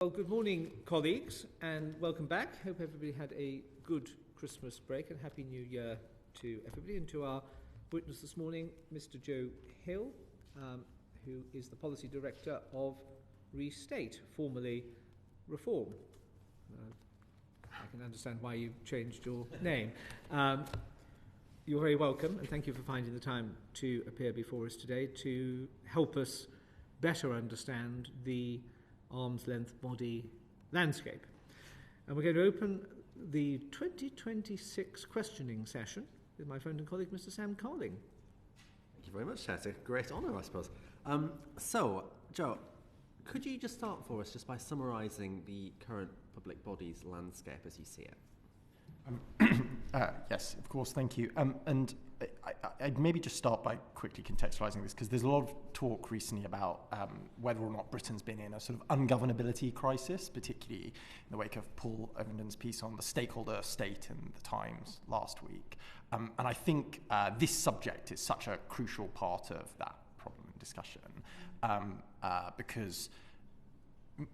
Well, good morning, colleagues, and welcome back. Hope everybody had a good Christmas break and Happy New Year to everybody. And to our witness this morning, Mr. Joe Hill, who is the Policy Director of Restate, formerly Reform. I can understand why you changed your name. You're very welcome, and thank you for finding the time to appear before us today to help us better understand the arm's-length body landscape. And we're going to open the 2026 questioning session with my friend and colleague, Mr. Sam Carling. Thank you very much, Chair. It's a great honour, I suppose. So, Joe, could you just start for us just by summarising the current public bodies landscape as you see it? Yes, of course, thank you. And I'd maybe just start by quickly contextualising this, because there's a lot of talk recently about whether or not Britain's been in a sort of ungovernability crisis, particularly in the wake of Paul Ovenden's piece on the stakeholder state in the Times last week. And I think this subject is such a crucial part of that problem and discussion, because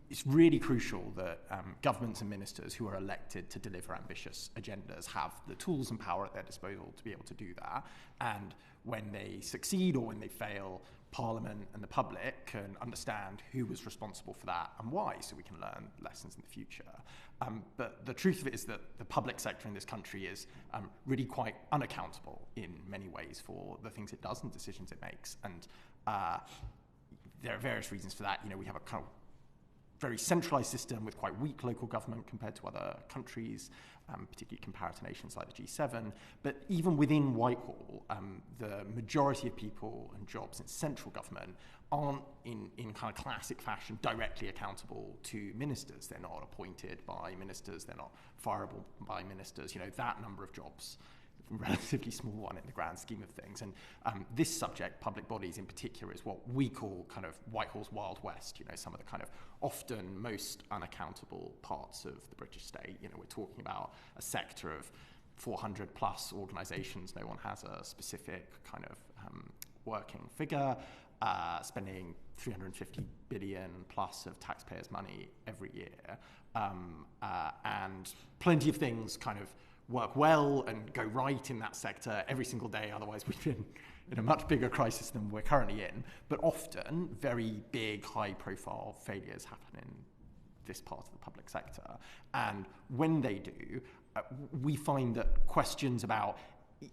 it's really crucial that governments and ministers who are elected to deliver ambitious agendas have the tools and power at their disposal to be able to do that. And when they succeed or when they fail, Parliament and the public can understand who was responsible for that and why, so we can learn lessons in the future. But the truth of it is that the public sector in this country is really quite unaccountable in many ways for the things it does and decisions it makes. And there are various reasons for that. You know, we have a kind of very centralised system with quite weak local government compared to other countries, particularly compared to nations like the G7. But even within Whitehall, the majority of people and jobs in central government aren't in kind of classic fashion directly accountable to ministers. They're not appointed by ministers. They're not fireable by ministers. You know, that number of jobs, relatively small one in the grand scheme of things. And this subject, public bodies in particular, is what we call kind of Whitehall's Wild West, you know, some of the kind of often most unaccountable parts of the British state. You know, we're talking about a sector of 400 plus organisations. No one has a specific kind of working figure, spending 350 billion plus of taxpayers' money every year. And plenty of things kind of work well and go right in that sector every single day, otherwise we've been in a much bigger crisis than we're currently in. But often, very big, high-profile failures happen in this part of the public sector. And when they do, we find that questions about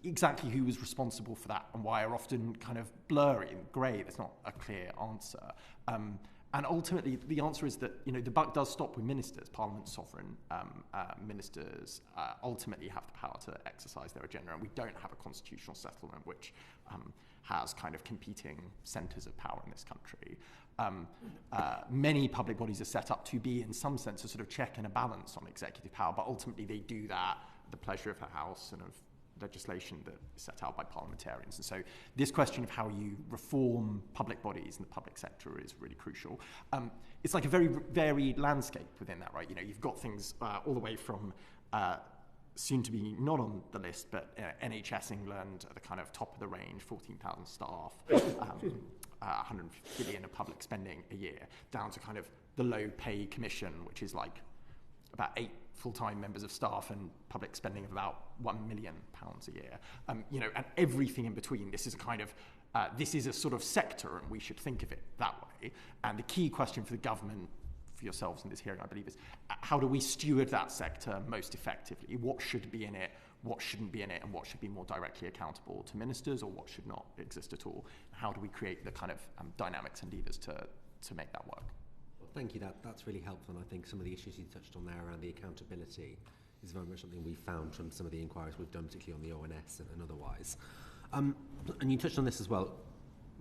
exactly who was responsible for that and why are often kind of blurry and grey. There's not a clear answer. And ultimately, the answer is that, you know, the buck does stop with ministers. Parliament's sovereign. Ministers ultimately have the power to exercise their agenda, and we don't have a constitutional settlement which has kind of competing centres of power in this country. Many public bodies are set up to be, in some sense, a sort of check and a balance on executive power, but ultimately they do that at the pleasure of the House and of legislation that is set out by parliamentarians. And so this question of how you reform public bodies in the public sector is really crucial. It's like a very varied landscape within that, right? You know, you've got things all the way from soon to be not on the list, but NHS England at the kind of top of the range, 14,000 staff, 150 billion of public spending a year, down to kind of the low pay commission, which is like about 8 full-time members of staff and public spending of about £1 million a year. You know, and everything in between. This is a kind of, this is a sort of sector, and we should think of it that way. And the key question for the government, for yourselves in this hearing, I believe, is how do we steward that sector most effectively? What should be in it, what shouldn't be in it, and what should be more directly accountable to ministers, or what should not exist at all? How do we create the kind of dynamics and levers to make that work? Well, thank you. That's really helpful. And I think some of the issues you touched on there around the accountability is very much something we've found from some of the inquiries we've done, particularly on the ONS and otherwise. And you touched on this as well.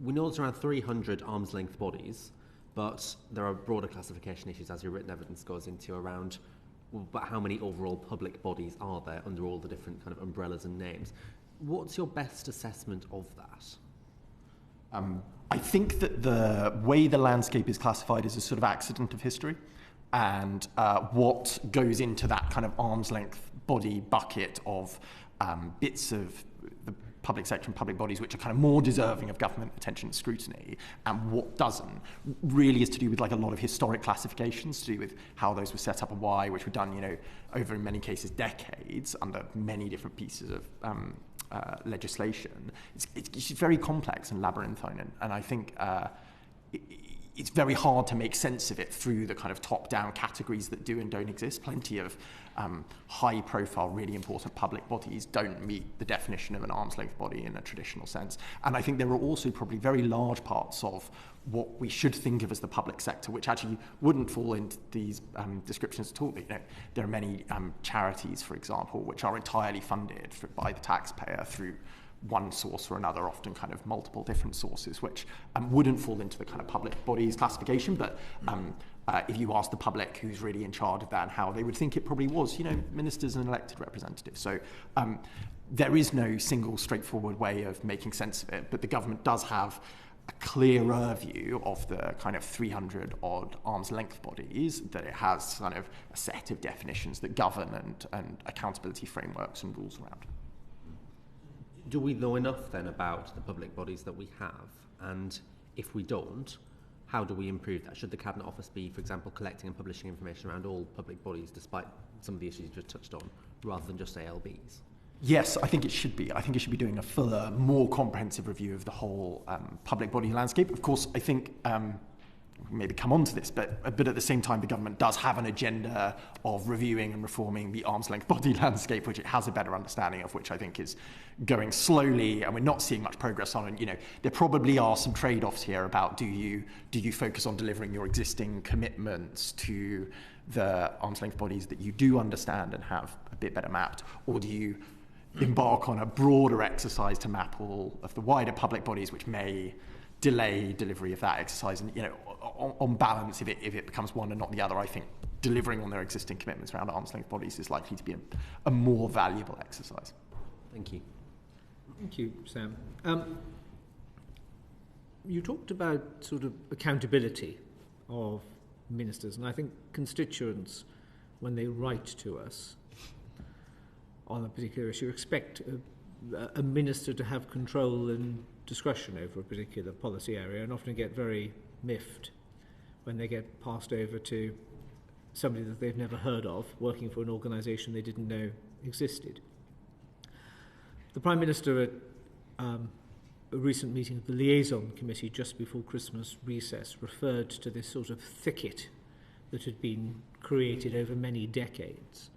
We know there's around 300 arm's-length bodies, but there are broader classification issues, as your written evidence goes into, around but how many overall public bodies are there under all the different kind of umbrellas and names. What's your best assessment of that? I think that the way the landscape is classified is a sort of accident of history, and what goes into that kind of arm's length body bucket of bits of the public sector and public bodies which are kind of more deserving of government attention and scrutiny, and what doesn't, really is to do with like a lot of historic classifications, to do with how those were set up and why, which were done, you know, over in many cases decades under many different pieces of legislation. It's very complex and labyrinthine, and I think it's very hard to make sense of it through the kind of top-down categories that do and don't exist. Plenty of high-profile, really important public bodies don't meet the definition of an arm's-length body in a traditional sense. And I think there are also probably very large parts of what we should think of as the public sector, which actually wouldn't fall into these descriptions at all. You know, there are many charities, for example, which are entirely funded by the taxpayer through one source or another, often kind of multiple different sources, which wouldn't fall into the kind of public bodies classification. But if you ask the public who's really in charge of that and how, they would think it probably was, you know, ministers and elected representatives. So there is no single straightforward way of making sense of it, but the government does have a clearer view of the kind of 300 odd arm's length bodies, that it has kind of a set of definitions that govern and accountability frameworks and rules around. Do we know enough then about the public bodies that we have? And if we don't, how do we improve that? Should the Cabinet Office be, for example, collecting and publishing information around all public bodies, despite some of the issues you just touched on, rather than just ALBs? Yes, I think it should be. I think it should be doing a fuller, more comprehensive review of the whole public body landscape. Of course, I think maybe come on to this, but at the same time, the government does have an agenda of reviewing and reforming the arm's length body landscape, which it has a better understanding of, which I think is going slowly, and we're not seeing much progress on. And, you know, there probably are some trade-offs here about do you focus on delivering your existing commitments to the arm's length bodies that you do understand and have a bit better mapped, or do you embark on a broader exercise to map all of the wider public bodies, which may delay delivery of that exercise? And, you know, on balance, if it becomes one and not the other, I think delivering on their existing commitments around arm's length bodies is likely to be a more valuable exercise. Thank you. Thank you, Sam. You talked about sort of accountability of ministers, and I think constituents, when they write to us on a particular issue, expect a minister to have control and discretion over a particular policy area, and often get very miffed when they get passed over to somebody that they've never heard of, working for an organisation they didn't know existed. The Prime Minister at a recent meeting of the Liaison Committee just before Christmas recess referred to this sort of thicket that had been created over many decades,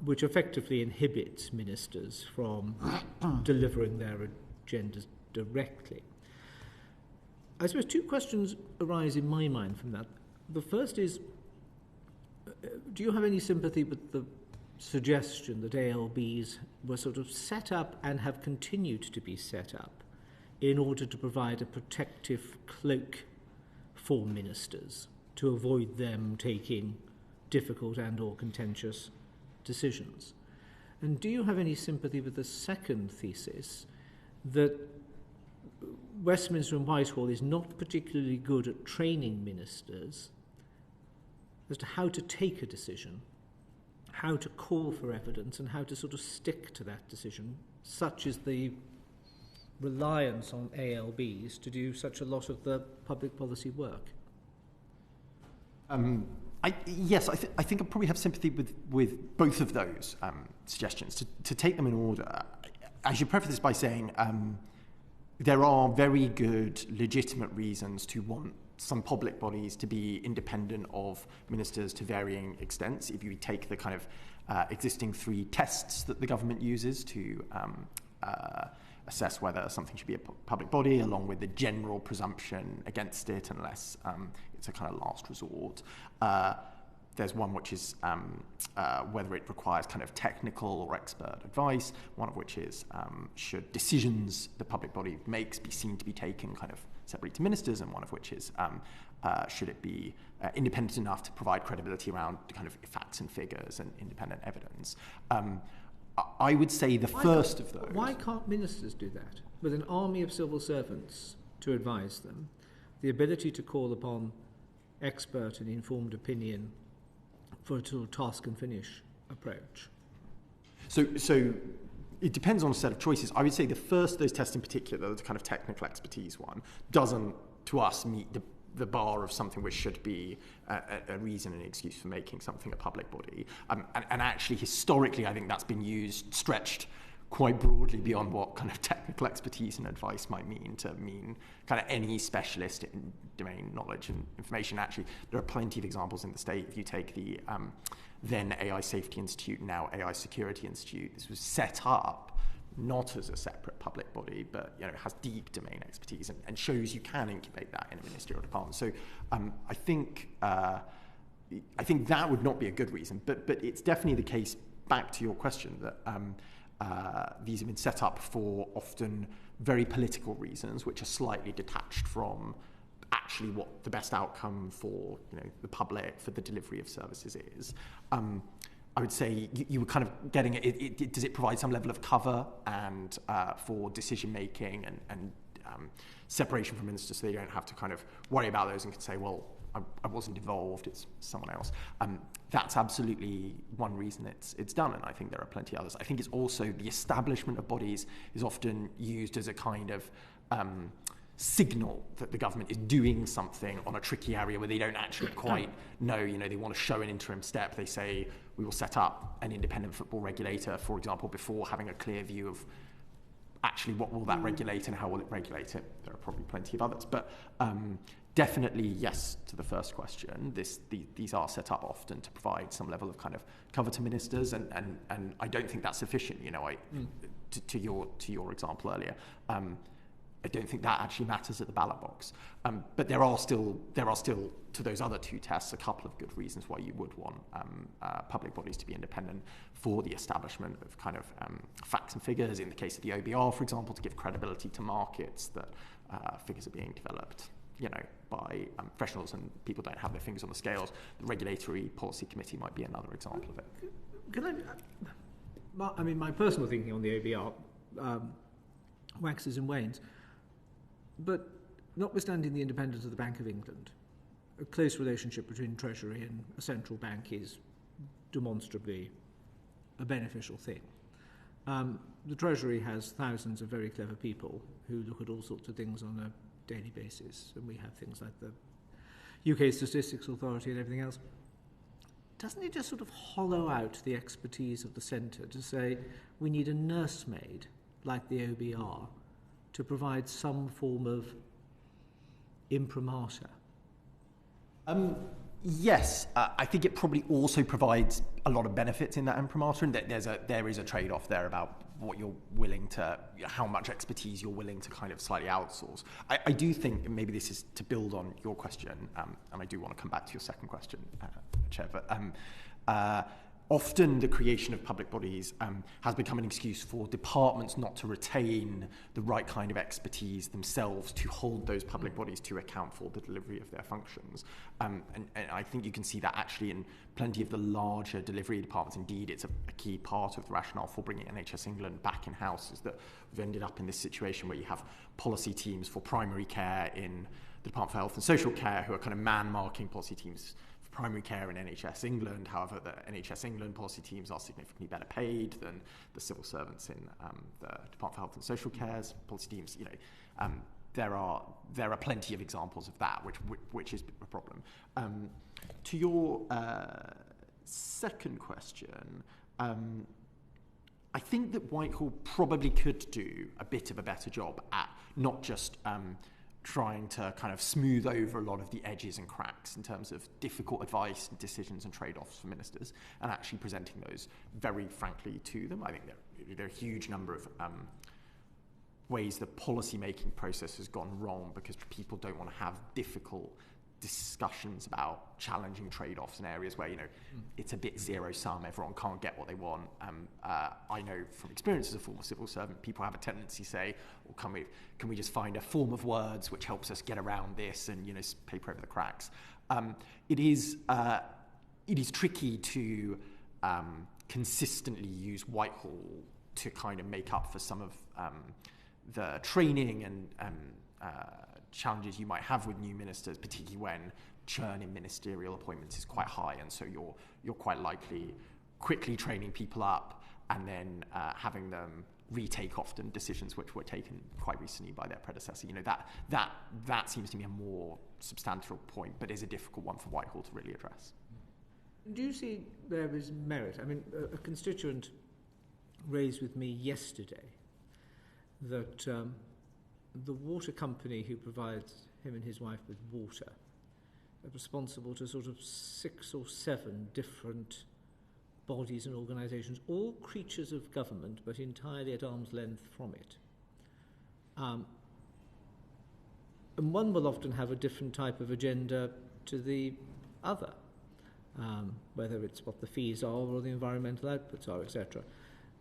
which effectively inhibits ministers from delivering their agendas directly. I suppose two questions arise in my mind from that. The first is, do you have any sympathy with the suggestion that ALBs were sort of set up and have continued to be set up in order to provide a protective cloak for ministers to avoid them taking difficult and or contentious decisions? And do you have any sympathy with the second thesis, that Westminster and Whitehall is not particularly good at training ministers as to how to take a decision, how to call for evidence, and how to sort of stick to that decision, such as the reliance on ALBs to do such a lot of the public policy work? I think I probably have sympathy with both of those suggestions. To take them in order, I should preface this by saying there are very good, legitimate reasons to want some public bodies to be independent of ministers to varying extents. If you take the kind of existing three tests that the government uses to assess whether something should be a public body, along with the general presumption against it unless it's a kind of last resort. There's one which is whether it requires kind of technical or expert advice, one of which is should decisions the public body makes be seen to be taken kind of separately to ministers, and one of which is should it be independent enough to provide credibility around kind of facts and figures and independent evidence. I would say the first of those. Why can't ministers do that? With an army of civil servants to advise them, the ability to call upon expert and informed opinion for a sort of task and finish approach. So it depends on a set of choices. I would say the first of those tests in particular, the kind of technical expertise one, doesn't, to us, meet the bar of something which should be a reason and excuse for making something a public body. And actually, historically, I think that's been stretched quite broadly beyond what kind of technical expertise and advice might mean, to mean kind of any specialist in domain knowledge and information. Actually, there are plenty of examples in the state. If you take the then AI Safety Institute, now AI Security Institute, this was set up not as a separate public body, but has deep domain expertise and shows you can incubate that in a ministerial department. So I think that would not be a good reason, but it's definitely the case, back to your question, that these have been set up for often very political reasons, which are slightly detached from actually what the best outcome for the public, for the delivery of services is. I would say you were kind of getting it. Does it provide some level of cover and for decision making and separation from ministers, so they don't have to kind of worry about those and can say, well, I wasn't involved, it's someone else. That's absolutely one reason it's done, and I think there are plenty others. I think it's also the establishment of bodies is often used as a kind of signal that the government is doing something on a tricky area where they don't actually quite know. They want to show an interim step. They say, we will set up an independent football regulator, for example, before having a clear view of actually what will that regulate and how will it regulate it. There are probably plenty of others, but definitely yes to the first question. These are set up often to provide some level of kind of cover to ministers, and I don't think that's sufficient. To your example earlier, I don't think that actually matters at the ballot box. But there are still to those other two tests a couple of good reasons why you would want public bodies to be independent, for the establishment of kind of facts and figures. In the case of the OBR, for example, to give credibility to markets that figures are being developed by professionals and people don't have their fingers on the scales. The Regulatory Policy Committee might be another example of it. Can my personal thinking on the OBR waxes and wanes, but notwithstanding the independence of the Bank of England, a close relationship between Treasury and a central bank is demonstrably a beneficial thing. The Treasury has thousands of very clever people who look at all sorts of things on a daily basis, and we have things like the UK Statistics Authority and everything else. Doesn't it just sort of hollow out the expertise of the centre to say we need a nursemaid like the OBR to provide some form of imprimatur? Yes, I think it probably also provides a lot of benefits in that imprimatur, and there is a trade-off there about what you're willing to, how much expertise you're willing to kind of slightly outsource. I do think, and maybe this is to build on your question, and I do want to come back to your second question, Chair, but often the creation of public bodies has become an excuse for departments not to retain the right kind of expertise themselves to hold those public bodies to account for the delivery of their functions. And I think you can see that actually in plenty of the larger delivery departments. Indeed, it's a key part of the rationale for bringing NHS England back in-house, is that we've ended up in this situation where you have policy teams for primary care in the Department for Health and Social Care who are kind of man-marking policy teams primary care in NHS England. However, the NHS England policy teams are significantly better paid than the civil servants in the Department for Health and Social Care's policy teams. There are plenty of examples of that, which is a problem. To your second question, I think that Whitehall probably could do a bit of a better job at not just trying to kind of smooth over a lot of the edges and cracks in terms of difficult advice, decisions and trade-offs for ministers, and actually presenting those very frankly to them. I think there are a huge number of ways the policy-making process has gone wrong because people don't want to have difficult discussions about challenging trade-offs in areas where it's a bit zero-sum, everyone can't get what they want. I know from experience as a former civil servant, people have a tendency to say, well, can we just find a form of words which helps us get around this and paper over the cracks. It is tricky to consistently use Whitehall to kind of make up for some of the training and challenges you might have with new ministers, particularly when churn in ministerial appointments is quite high, and so you're quite likely quickly training people up and then having them retake often decisions which were taken quite recently by their predecessor. That seems to me a more substantial point, but is a difficult one for Whitehall to really address. Do you see there is merit? I mean, a constituent raised with me yesterday that the water company who provides him and his wife with water are responsible to sort of 6 or 7 different bodies and organisations, all creatures of government, but entirely at arm's length from it. And one will often have a different type of agenda to the other, whether it's what the fees are or the environmental outputs are, etc.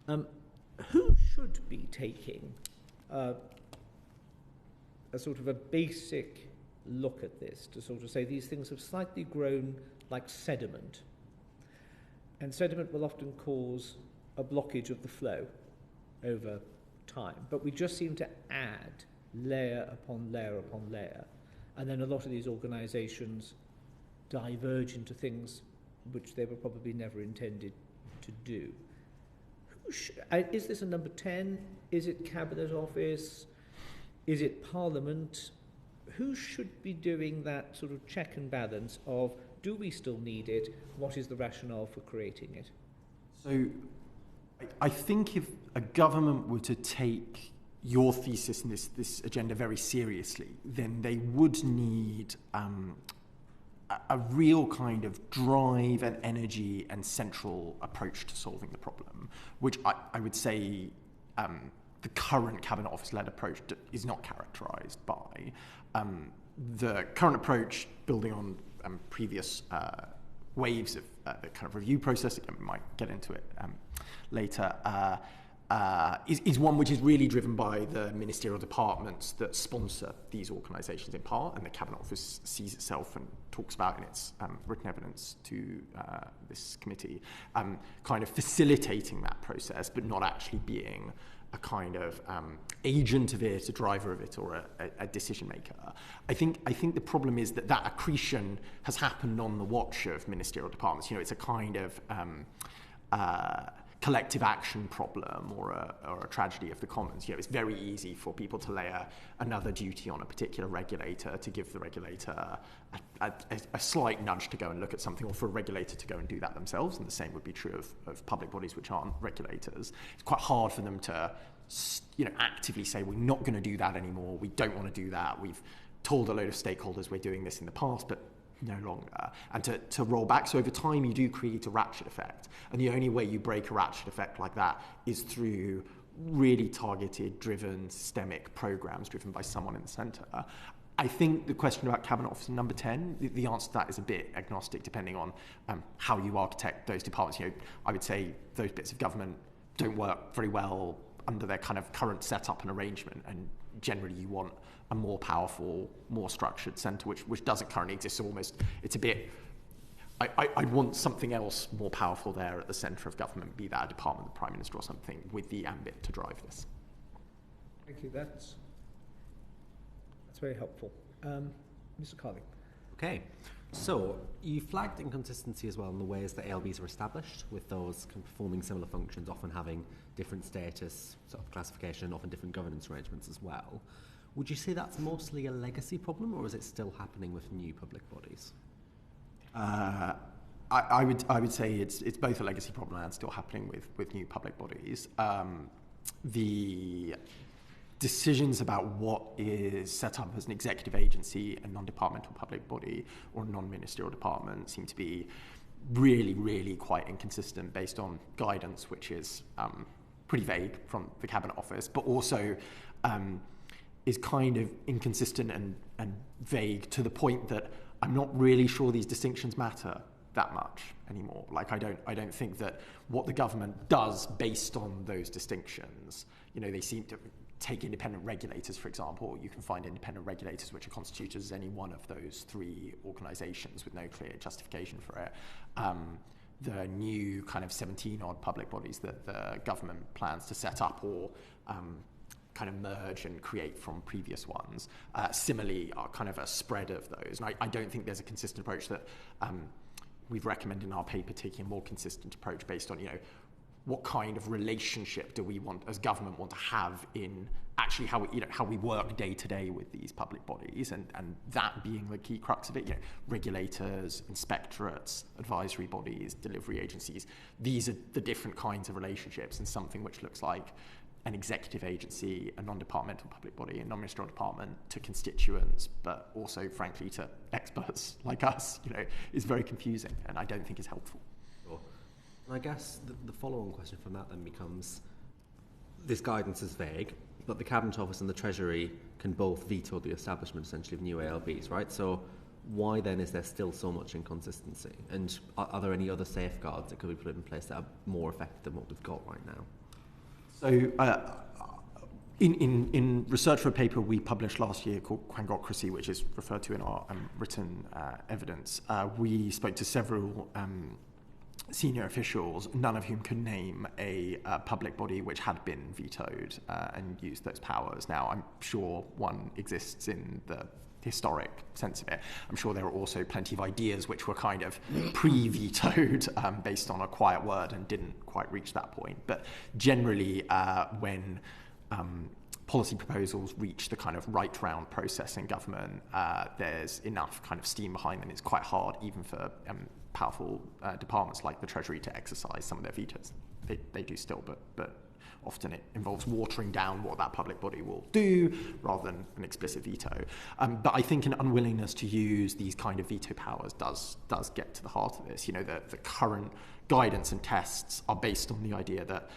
Who should be taking a sort of a basic look at this to sort of say these things have slightly grown like sediment, and sediment will often cause a blockage of the flow over time, but we just seem to add layer upon layer upon layer, and then a lot of these organisations diverge into things which they were probably never intended to do. Is this a number 10? Is it Cabinet Office? Is it Parliament? Who should be doing that sort of check and balance of, do we still need it? What is the rationale for creating it? So I think if a government were to take your thesis and this agenda very seriously, then they would need a real kind of drive and energy and central approach to solving the problem, which I would say the current Cabinet Office-led approach is not characterised by. The current approach, building on previous waves of the kind of review process, again, we might get into it later, is one which is really driven by the ministerial departments that sponsor these organisations in part, and the Cabinet Office sees itself and talks about in its written evidence to this committee, kind of facilitating that process, but not actually being a kind of agent of it, a driver of it, or a decision maker. I think the problem is that accretion has happened on the watch of ministerial departments. It's a kind of collective action problem or a tragedy of the commons. It's very easy for people to layer another duty on a particular regulator, to give the regulator a slight nudge to go and look at something, or for a regulator to go and do that themselves. And the same would be true of public bodies which aren't regulators. It's quite hard for them to actively say, we're not going to do that anymore, we don't want to do that, we've told a load of stakeholders we're doing this in the past, but no longer, and to roll back. So over time you do create a ratchet effect, and the only way you break a ratchet effect like that is through really targeted, driven, systemic programs driven by someone in the centre. I think the question about Cabinet Office number 10, the answer to that is a bit agnostic depending on how you architect those departments. I would say those bits of government don't work very well under their kind of current setup and arrangement, and generally you want a more powerful, more structured centre, which doesn't currently exist. So it's a bit, I want something else more powerful there at the centre of government, be that a department, the Prime Minister or something, with the ambit to drive this. Thank you, that's very helpful. Mr. Carling. Okay, so you flagged inconsistency as well in the ways that ALBs are established, with those performing similar functions, often having different status, sort of classification, often different governance arrangements as well. Would you say that's mostly a legacy problem, or is it still happening with new public bodies? I would say it's both a legacy problem and still happening with new public bodies. The decisions about what is set up as an executive agency, a non-departmental public body, or a non-ministerial department seem to be really, really quite inconsistent based on guidance which is pretty vague from the Cabinet Office, but also is kind of inconsistent and vague to the point that I'm not really sure these distinctions matter that much anymore. Like, I don't think that what the government does based on those distinctions, they seem to take independent regulators, for example. You can find independent regulators which are constituted as any one of those 3 organisations with no clear justification for it. The new kind of 17-odd public bodies that the government plans to set up or kind of merge and create from previous ones, similarly are kind of a spread of those. And I don't think there's a consistent approach that we've recommended in our paper, taking a more consistent approach based on, what kind of relationship do we want, as government, want to have in actually how we work day to day with these public bodies, and that being the key crux of it. Regulators, inspectorates, advisory bodies, delivery agencies. These are the different kinds of relationships, and something which looks like an executive agency, a non-departmental public body, a non-ministerial department, to constituents, but also, frankly, to experts like us, is very confusing, and I don't think is helpful. Sure. And I guess the follow-on question from that then becomes, this guidance is vague, but the Cabinet Office and the Treasury can both veto the establishment, essentially, of new ALBs, right? So why then is there still so much inconsistency? And are there any other safeguards that could be put in place that are more effective than what we've got right now? So in research for a paper we published last year called Quangocracy, which is referred to in our written evidence, we spoke to several senior officials, none of whom could name a public body which had been vetoed and used those powers. Now, I'm sure one exists in the historic sense of it. I'm sure there are also plenty of ideas which were kind of pre-vetoed based on a quiet word and didn't quite reach that point. But generally, when policy proposals reach the kind of right round process in government, there's enough kind of steam behind them. It's quite hard, even for powerful departments like the Treasury, to exercise some of their vetoes. They do still, but often it involves watering down what that public body will do rather than an explicit veto. But I think an unwillingness to use these kind of veto powers does get to the heart of this. The current guidance and tests are based on the idea that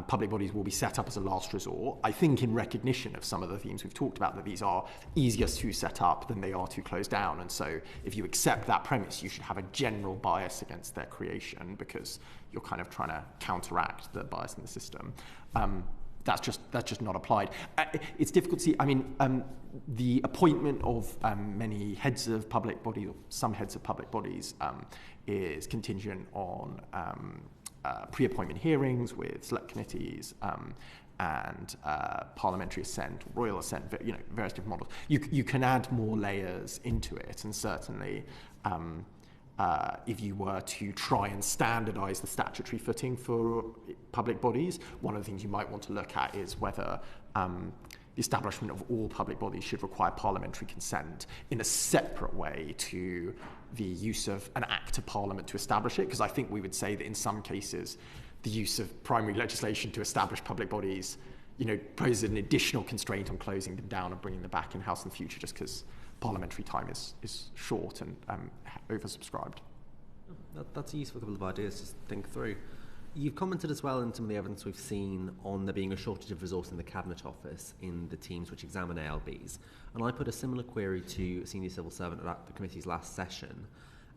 public bodies will be set up as a last resort. I think in recognition of some of the themes we've talked about, that these are easier to set up than they are to close down. And so if you accept that premise, you should have a general bias against their creation, because you're kind of trying to counteract the bias in the system. That's just not applied. It's difficult to see. I mean, the appointment of many heads of public bodies, or some heads of public bodies, is contingent on pre-appointment hearings with select committees and parliamentary assent, royal assent, various different models. You can add more layers into it, and certainly if you were to try and standardise the statutory footing for public bodies, one of the things you might want to look at is whether the establishment of all public bodies should require parliamentary consent in a separate way to the use of an act of parliament to establish it, because I think we would say that in some cases the use of primary legislation to establish public bodies poses an additional constraint on closing them down and bringing them back in-house in the future, just because parliamentary time is short and oversubscribed. That's a useful couple of ideas to think through. You've commented as well in some of the evidence we've seen on there being a shortage of resource in the Cabinet Office in the teams which examine ALBs. And I put a similar query to a senior civil servant at the committee's last session,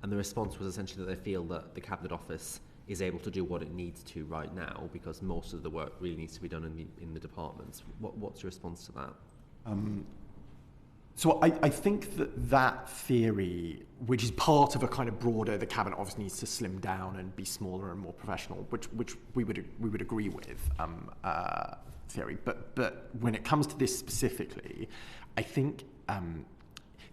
and the response was essentially that they feel that the Cabinet Office is able to do what it needs to right now, because most of the work really needs to be done in the departments. What's your response to that? So I think that theory, which is part of a kind of broader, the Cabinet Office needs to slim down and be smaller and more professional, which we would agree with, theory. But when it comes to this specifically, I think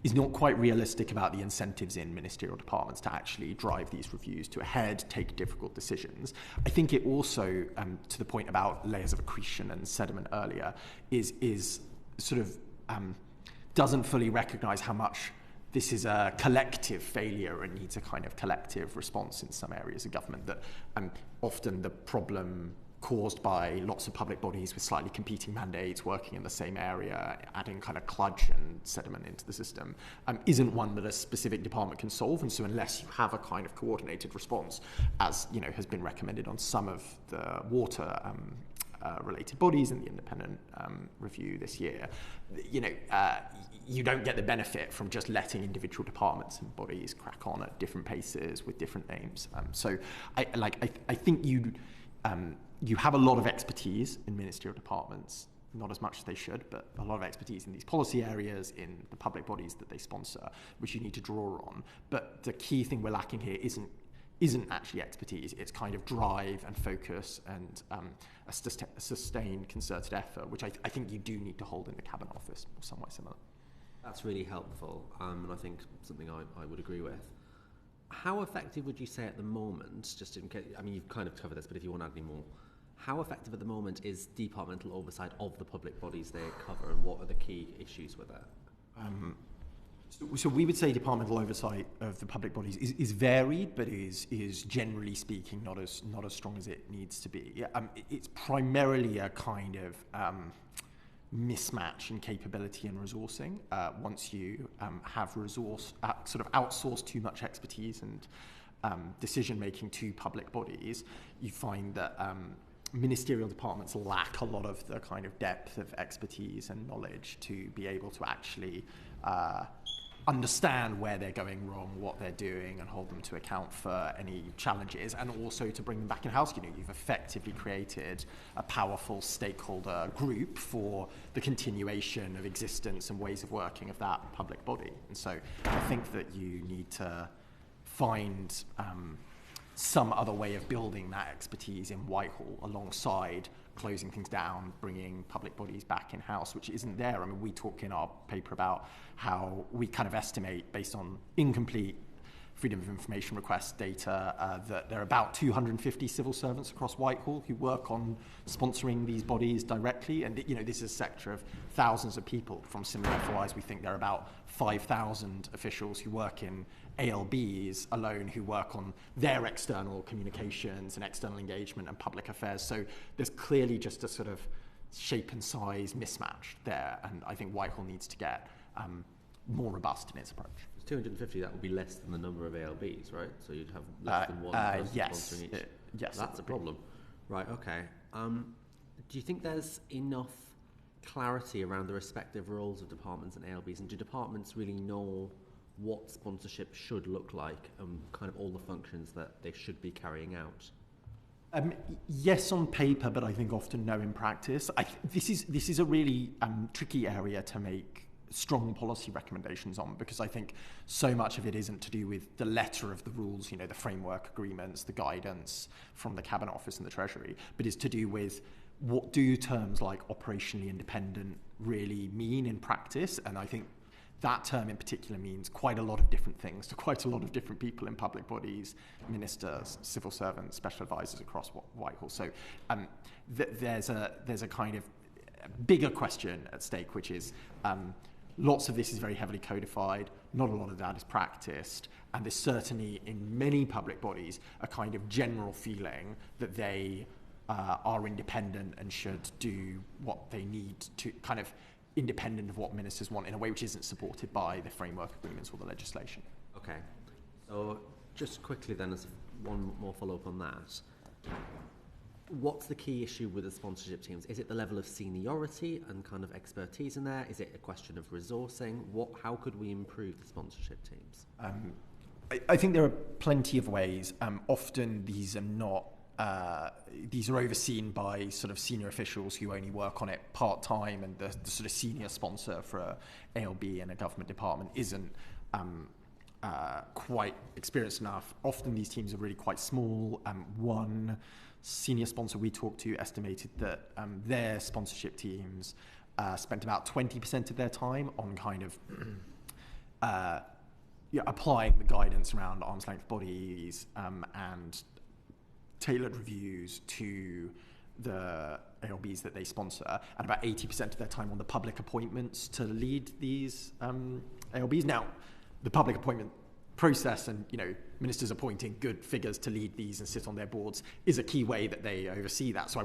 is not quite realistic about the incentives in ministerial departments to actually drive these reviews to a head, take difficult decisions. I think it also, to the point about layers of accretion and sediment earlier, is sort of doesn't fully recognise how much this is a collective failure and needs a kind of collective response in some areas of government, that often the problem caused by lots of public bodies with slightly competing mandates working in the same area, adding kind of kludge and sediment into the system, isn't one that a specific department can solve. And so unless you have a kind of coordinated response, as has been recommended on some of the water related bodies in the independent review this year, you don't get the benefit from just letting individual departments and bodies crack on at different paces with different aims. So I think you have a lot of expertise in ministerial departments, not as much as they should, but a lot of expertise in these policy areas, in the public bodies that they sponsor, which you need to draw on. But the key thing we're lacking here isn't actually expertise. It's kind of drive and focus and a sustained concerted effort, which I think you do need to hold in the Cabinet Office, or somewhat similar. That's really helpful, and I think something I would agree with. How effective would you say at the moment, just in case, I mean, you've kind of covered this, but if you want to add any more How effective at the moment is departmental oversight of the public bodies they cover, and what are the key issues with that? So we would say departmental oversight of the public bodies is varied, but is generally speaking not as strong as it needs to be. It's primarily a kind of mismatch in capability and resourcing. Once you have sort of outsourced too much expertise and decision making to public bodies, you find that ministerial departments lack a lot of the kind of depth of expertise and knowledge to be able to actually understand where they're going wrong, what they're doing, and hold them to account for any challenges, and also to bring them back in-house. You've effectively created a powerful stakeholder group for the continuation of existence and ways of working of that public body. And so I think that you need to find some other way of building that expertise in Whitehall alongside closing things down, bringing public bodies back in-house, which isn't there. I mean, we talk in our paper about how we kind of estimate, based on incomplete Freedom of Information request data, that there are about 250 civil servants across Whitehall who work on sponsoring these bodies directly. And, this is a sector of thousands of people. From similar FOIs, we think there are about 5,000 officials who work in ALBs alone who work on their external communications and external engagement and public affairs. So there's clearly just a sort of shape and size mismatch there. And I think Whitehall needs to get more robust in its approach. 250, that would be less than the number of ALBs, right? So you'd have less than one person sponsoring each. Yes. That's a problem. Right, okay. Do you think there's enough clarity around the respective roles of departments and ALBs? And do departments really know what sponsorship should look like and kind of all the functions that they should be carrying out? Yes, on paper, but I think often no in practice. This is a really tricky area to make strong policy recommendations on, because I think so much of it isn't to do with the letter of the rules, the framework agreements, the guidance from the Cabinet Office and the Treasury, but is to do with what do terms like operationally independent really mean in practice. And I think that term in particular means quite a lot of different things to quite a lot of different people in public bodies, ministers, civil servants, special advisors across Whitehall. So there's a kind of bigger question at stake, which is lots of this is very heavily codified, not a lot of that is practiced, and there's certainly in many public bodies a kind of general feeling that they are independent and should do what they need to, kind of independent of what ministers want, in a way which isn't supported by the framework agreements or the legislation. Okay, so just quickly then, as one more follow-up on that, what's the key issue with the sponsorship teams? Is it the level of seniority and kind of expertise in there? Is it a question of resourcing? How could we improve the sponsorship teams? I think there are plenty of ways. Often these are not. These are overseen by sort of senior officials who only work on it part-time, and the sort of senior sponsor for a ALB in a government department isn't quite experienced enough. Often these teams are really quite small. One senior sponsor we talked to estimated that their sponsorship teams spent about 20% of their time on kind of applying the guidance around arm's length bodies and tailored reviews to the ALBs that they sponsor, and about 80% of their time on the public appointments to lead these ALBs. Now, the public appointment process and ministers appointing good figures to lead these and sit on their boards is a key way that they oversee that. So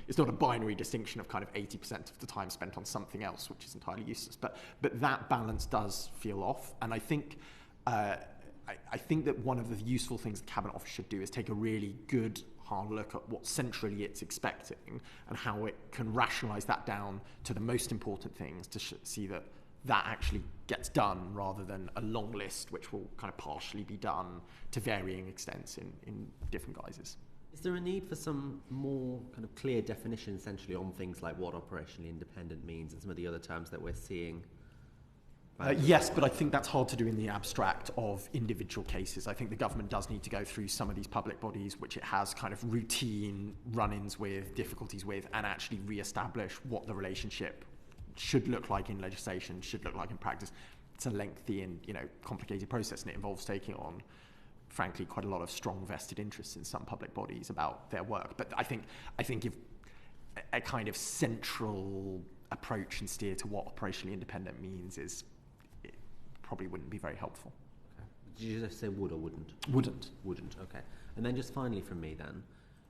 it's not a binary distinction of kind of 80% of the time spent on something else, which is entirely useless. But that balance does feel off, and I think that one of the useful things the Cabinet Office should do is take a really good hard look at what centrally it's expecting and how it can rationalise that down to the most important things to see that actually gets done, rather than a long list which will kind of partially be done to varying extents in different guises. Is there a need for some more kind of clear definition essentially on things like what operationally independent means and some of the other terms that we're seeing? Yes, but I think that's hard to do in the abstract of individual cases. I think the government does need to go through some of these public bodies which it has kind of routine run-ins with, difficulties with, and actually re-establish what the relationship should look like in legislation, should look like in practice. It's a lengthy and complicated process, and it involves taking on frankly, quite a lot of strong vested interests in some public bodies about their work. But I think if a kind of central approach and steer to what operationally independent means it probably wouldn't be very helpful. Okay. Did you just say would or wouldn't? Wouldn't. Wouldn't, okay. And then just finally from me then,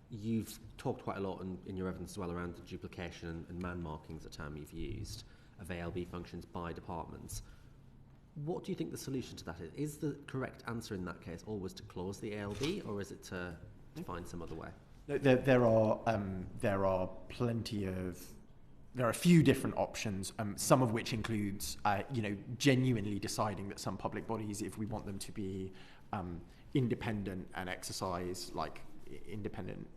you've talked quite a lot in your evidence as well around the duplication and man markings, a term you've used, of ALB functions by departments. What do you think the solution to that is? Is the correct answer in that case always to close the ALB, or is it to find some other way? No, there are a few different options, some of which includes, genuinely deciding that some public bodies, if we want them to be independent and exercise independent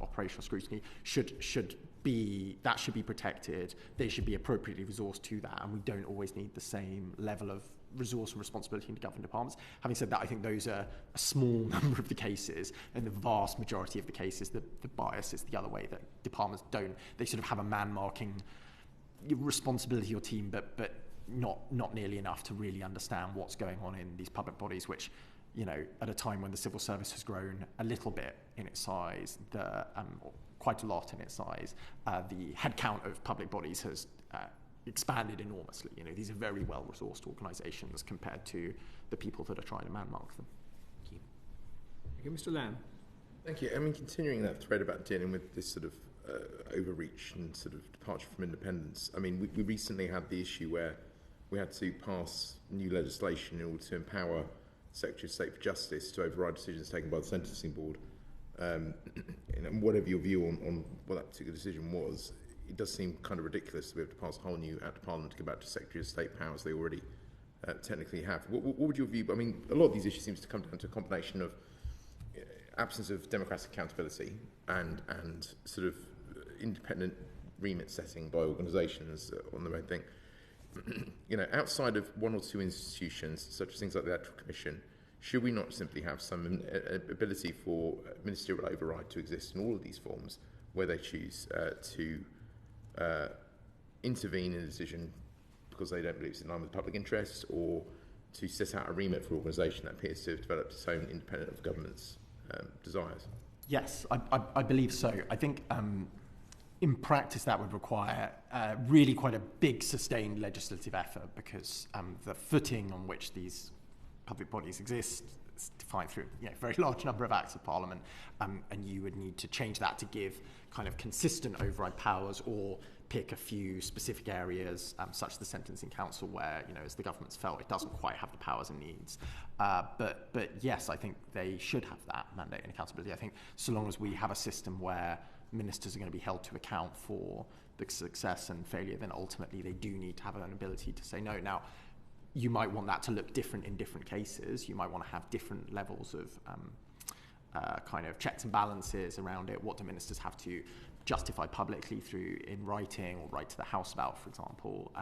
operational scrutiny, should be protected. They should be appropriately resourced to that, and we don't always need the same level of resource and responsibility into government departments. Having said that, I think those are a small number of the cases, and the vast majority of the cases, the bias is the other way, that departments don't. They sort of have a man-marking responsibility or team, but not nearly enough to really understand what's going on in these public bodies, which, at a time when the civil service has grown a little bit in its size, quite a lot in its size, the headcount of public bodies has expanded enormously. These are very well-resourced organisations compared to the people that are trying to man-mark them. Thank you. Okay, Mr. Lamb. Thank you. Continuing that thread about dealing with this sort of overreach and sort of departure from independence, we recently had the issue where we had to pass new legislation in order to empower Secretary of State for Justice to override decisions taken by the Sentencing Board. Whatever your view on what that particular decision was, it does seem kind of ridiculous to be able to pass a whole new Act of Parliament to go back to Secretary of State powers they already technically have. What would your view be? A lot of these issues seems to come down to a combination of absence of democratic accountability and sort of independent remit setting by organisations on their own thing. Outside of one or two institutions, such as things like the Electoral Commission, should we not simply have some ability for ministerial override to exist in all of these forms, where they choose to intervene in a decision because they don't believe it's in line with the public interest, or to set out a remit for an organisation that appears to have developed its own independent of government's desires? Yes, I believe so. I think in practice that would require really quite a big sustained legislative effort, because the footing on which these public bodies exist is defined through a very large number of acts of Parliament, and you would need to change that to give kind of consistent override powers, or pick a few specific areas, such as the Sentencing Council, where, as the government's felt, it doesn't quite have the powers it needs. But yes, I think they should have that mandate and accountability. I think so long as we have a system where ministers are going to be held to account for the success and failure, then ultimately they do need to have an ability to say no. Now, you might want that to look different in different cases. You might want to have different levels of kind of checks and balances around it. What do ministers have to justify publicly in writing, or write to the House about, for example?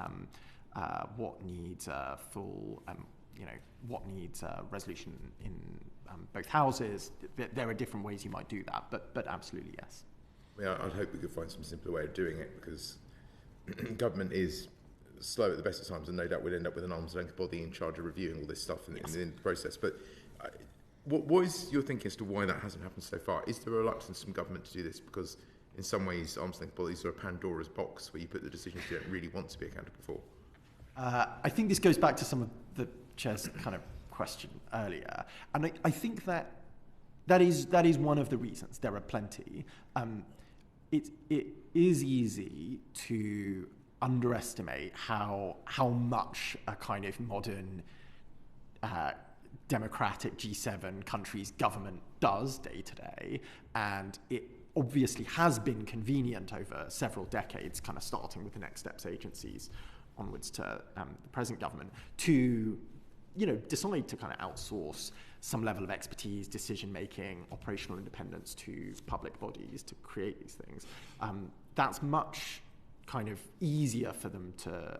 What needs full, what needs resolution in both houses? There are different ways you might do that, but absolutely yes. I'd hope we could find some simpler way of doing it, because government is slow at the best of times, and no doubt we'd end up with an arm's length body in charge of reviewing all this stuff in the process. But what is your thinking as to why that hasn't happened so far? Is there a reluctance from government to do this because in some ways arm's length bodies are a Pandora's box where you put the decisions you don't really want to be accountable for? I think this goes back to some of the Chair's kind of question earlier, and I think that is one of the reasons. There are plenty. It is easy to underestimate how much a kind of modern democratic G7 country's government does day to day, and it obviously has been convenient over several decades, kind of starting with the Next Steps agencies onwards to the present government, to decide to kind of outsource some level of expertise, decision-making, operational independence to public bodies to create these things. That's much kind of easier for them to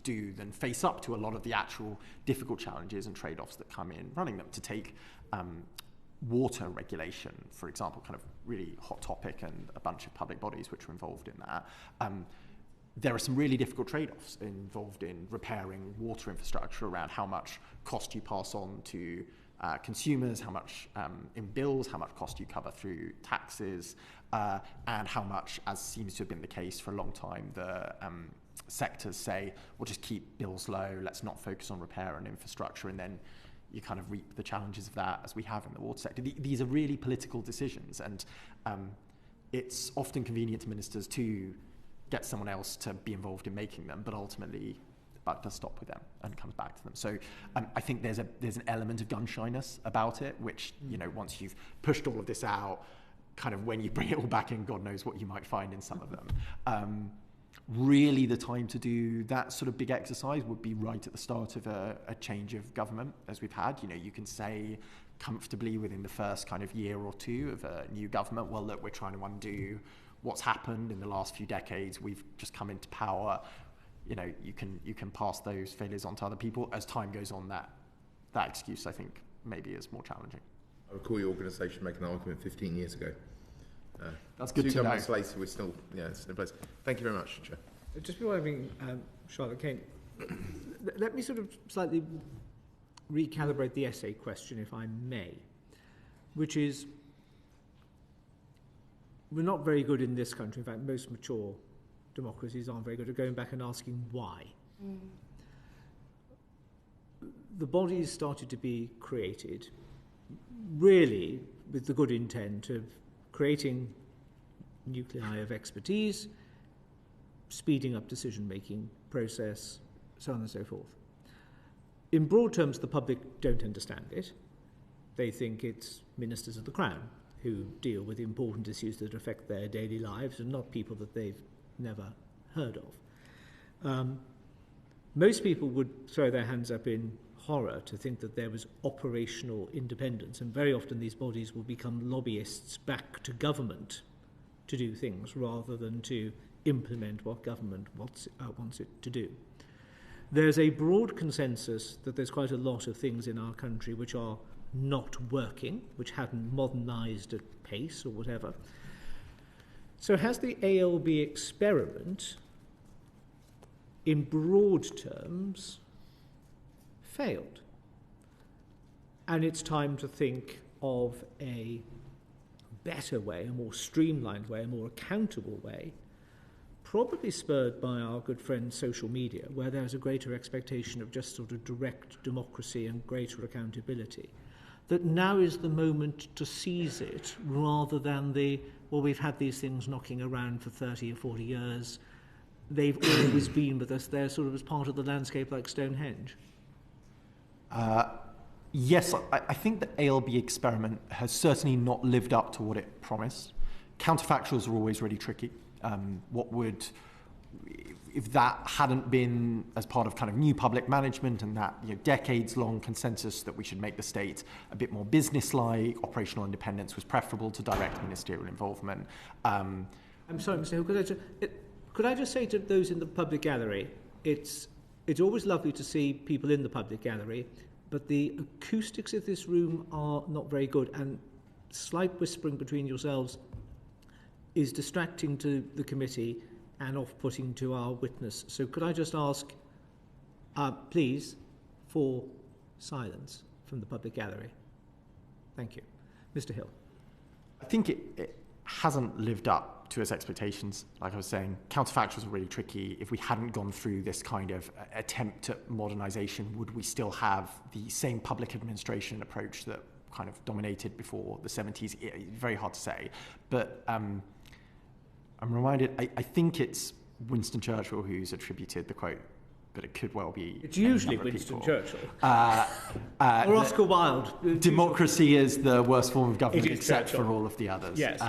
do than face up to a lot of the actual difficult challenges and trade-offs that come in running them. To take water regulation, for example, kind of really hot topic, and a bunch of public bodies which are involved in that. There are some really difficult trade-offs involved in repairing water infrastructure around how much cost you pass on to consumers, how much in bills, how much cost you cover through taxes, and how much, as seems to have been the case for a long time, the sectors say, we'll just keep bills low, let's not focus on repair and infrastructure, and then you kind of reap the challenges of that, as we have in the water sector. These are really political decisions, and it's often convenient to ministers to get someone else to be involved in making them, but ultimately the buck does stop with them and comes back to them. So I think there's an element of gun shyness about it, which, you know, once you've pushed all of this out, kind of when you bring it all back in, God knows what you might find in some of them. Really the time to do that sort of big exercise would be right at the start of a change of government, as we've had. You know, you can say comfortably within the first kind of year or two of a new government, well, look, we're trying to undo what's happened in the last few decades. We've just come into power. You know, you can pass those failures on to other people. As time goes on, that excuse, I think, maybe is more challenging. I recall your organisation making an argument 15 years ago. That's good to know. 2 governments later, we're still in place. Thank you very much, Chair. Just before I bring Charlotte Kane, let me sort of slightly recalibrate the essay question, if I may, which is, we're not very good in this country, in fact most mature democracies aren't very good at going back and asking why. The bodies started to be created really with the good intent of creating nuclei of expertise, speeding up decision-making process, so on and so forth. In broad terms, the public don't understand it. They think it's ministers of the Crown who deal with important issues that affect their daily lives and not people that they've never heard of. Most people would throw their hands up in horror to think that there was operational independence, and very often these bodies will become lobbyists back to government to do things rather than to implement what government wants it to do. There's a broad consensus that there's quite a lot of things in our country which are not working, which haven't modernised at pace or whatever. So has the ALB experiment, in broad terms, failed? And it's time to think of a better way, a more streamlined way, a more accountable way, probably spurred by our good friend social media, where there's a greater expectation of just sort of direct democracy and greater accountability, that now is the moment to seize it rather than we've had these things knocking around for 30 or 40 years, they've always been with us, they're sort of as part of the landscape like Stonehenge. Yes, I think the ALB experiment has certainly not lived up to what it promised. Counterfactuals are always really tricky. If that hadn't been as part of kind of new public management and that decades-long consensus that we should make the state a bit more business-like, operational independence was preferable to direct ministerial involvement. I'm sorry, Mr. Hill, could I just say to those in the public gallery, it's always lovely to see people in the public gallery, but the acoustics of this room are not very good, and slight whispering between yourselves is distracting to the committee and off-putting to our witness. So could I just ask, please, for silence from the public gallery? Thank you. Mr. Hill. I think it hasn't lived up to its expectations. Like I was saying, counterfactuals are really tricky. If we hadn't gone through this kind of attempt at modernisation, would we still have the same public administration approach that kind of dominated before the 70s? It's very hard to say. But I'm reminded, I think it's Winston Churchill who's attributed the quote, but it could well be... It's usually Winston Churchill. Or Oscar Wilde. Democracy is the worst form of government except Churchill. For all of the others. Yes.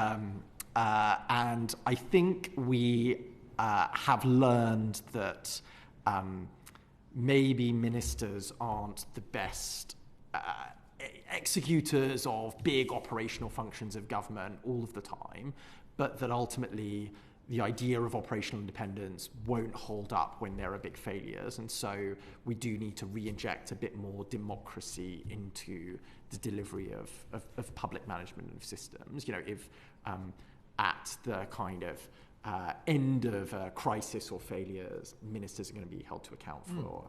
And I think we have learned that maybe ministers aren't the best executors of big operational functions of government all of the time, but that ultimately the idea of operational independence won't hold up when there are big failures. And so we do need to re-inject a bit more democracy into the delivery of public management of systems. If at the kind of end of a crisis or failures, ministers are going to be held to account for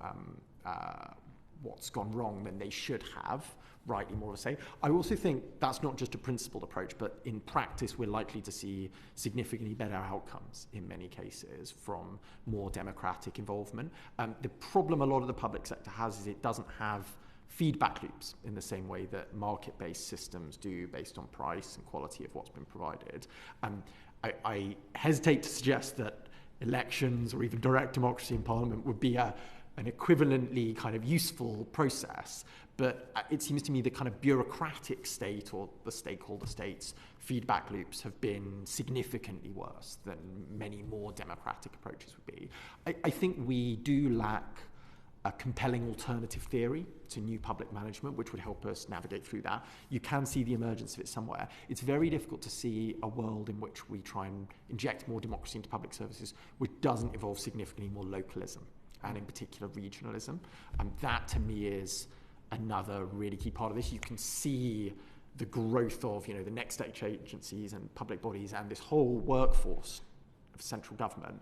what's gone wrong, then they should have rightly more of a say. I also think that's not just a principled approach, but in practice we're likely to see significantly better outcomes in many cases from more democratic involvement. The problem a lot of the public sector has is it doesn't have feedback loops in the same way that market-based systems do, based on price and quality of what's been provided. I hesitate to suggest that elections or even direct democracy in Parliament would be an equivalently kind of useful process, but it seems to me the kind of bureaucratic state or the stakeholder states feedback loops have been significantly worse than many more democratic approaches would be. I think we do lack a compelling alternative theory to new public management, which would help us navigate through that. You can see the emergence of it somewhere. It's very difficult to see a world in which we try and inject more democracy into public services, which doesn't involve significantly more localism, and in particular regionalism. And that, to me, is another really key part of this. You can see the growth of, the next stage agencies and public bodies and this whole workforce of central government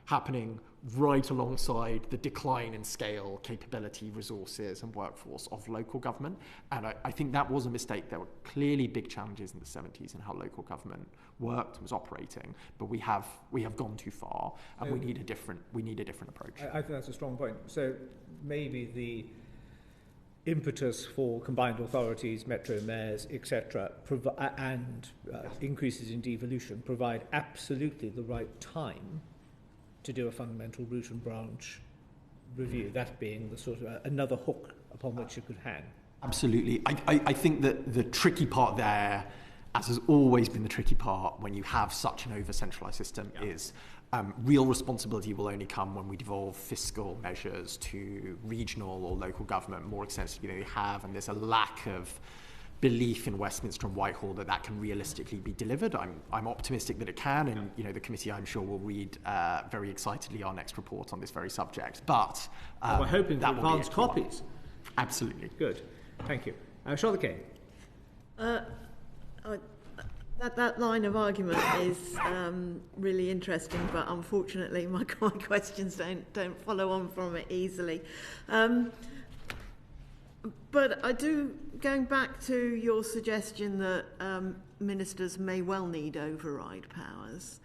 happening right alongside the decline in scale, capability, resources and workforce of local government. And I think that was a mistake. There were clearly big challenges in the 70s in how local government worked and was operating, but we have gone too far, and we need a different approach. I think that's a strong point. So maybe the impetus for combined authorities, metro mayors, etc., and increases in devolution provide absolutely the right time to do a fundamental root and branch review, that being the sort of another hook upon which it could hang. Absolutely. I think that the tricky part there, as has always been the tricky part when you have such an over-centralised system, is real responsibility will only come when we devolve fiscal measures to regional or local government more extensively than we have, and there's a lack of belief in Westminster and Whitehall that can realistically be delivered. I'm optimistic that it can, and the committee, I'm sure, will read very excitedly our next report on this very subject. But we're hoping for advanced copies. Absolutely. Good. Thank you. Charlotte Kane. That line of argument is really interesting, but unfortunately my questions don't follow on from it easily. But I do, going back to your suggestion that ministers may well need override powers,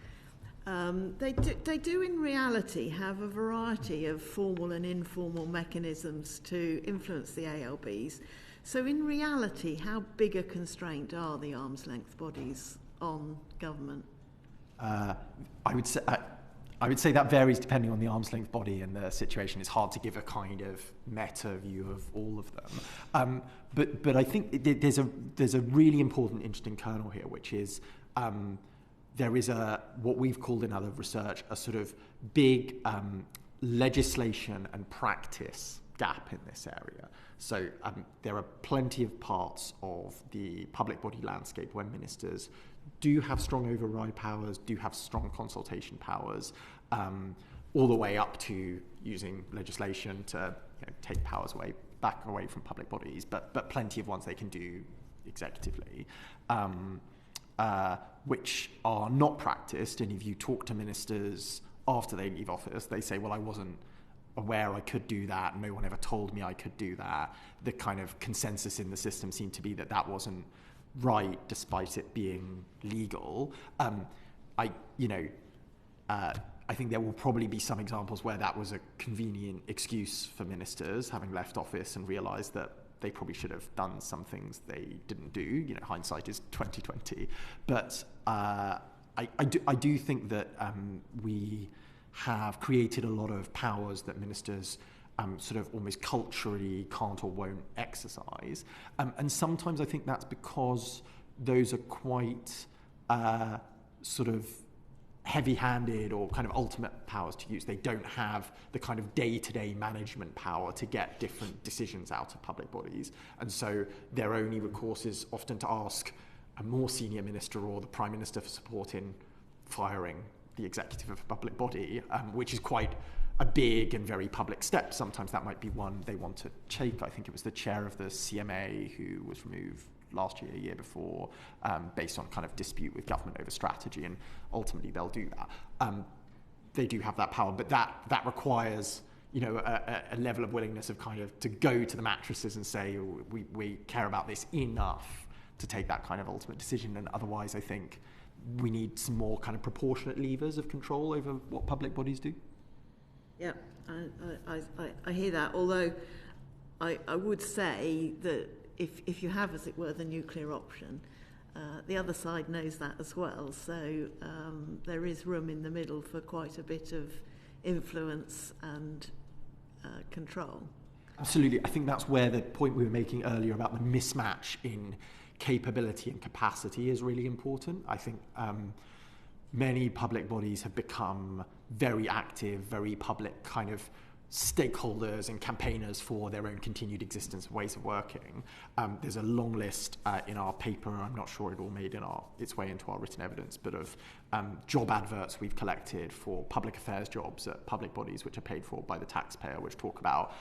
they do in reality have a variety of formal and informal mechanisms to influence the ALBs. So in reality, how big a constraint are the arm's length bodies on government? I would say that varies depending on the arm's length body and the situation. It's hard to give a kind of meta view of all of them. But I think there's a really important, interesting kernel here, which is there is what we've called in other research a sort of big legislation and practice gap in this area. So there are plenty of parts of the public body landscape where ministers do have strong override powers, do have strong consultation powers, all the way up to using legislation to take powers back away from public bodies, but plenty of ones they can do executively, which are not practiced. And if you talk to ministers after they leave office, they say, well, I wasn't aware I could do that, no one ever told me I could do that. The kind of consensus in the system seemed to be that wasn't right, despite it being legal. I think there will probably be some examples where that was a convenient excuse for ministers having left office and realised that they probably should have done some things they didn't do. Hindsight is 20/20. But I do think that we have created a lot of powers that ministers sort of almost culturally can't or won't exercise. And sometimes I think that's because those are quite sort of heavy-handed or kind of ultimate powers to use. They don't have the kind of day-to-day management power to get different decisions out of public bodies. And so their only recourse is often to ask a more senior minister or the Prime Minister for support in firing the executive of a public body, which is quite a big and very public step. Sometimes that might be one they want to take. I think it was the chair of the CMA who was removed last year, year before, based on kind of dispute with government over strategy, and ultimately they'll do that. They do have that power, but that requires a level of willingness of kind of to go to the mattresses and say we care about this enough to take that kind of ultimate decision. And otherwise, I think we need some more kind of proportionate levers of control over what public bodies do. Yeah, I hear that, although I would say that if you have, as it were, the nuclear option, the other side knows that as well, so there is room in the middle for quite a bit of influence and control. Absolutely. I think that's where the point we were making earlier about the mismatch in capability and capacity is really important. I think many public bodies have become very active, very public kind of stakeholders and campaigners for their own continued existence and ways of working. There's a long list in our paper, I'm not sure it all made its way into our written evidence, but of job adverts we've collected for public affairs jobs at public bodies which are paid for by the taxpayer, which talk about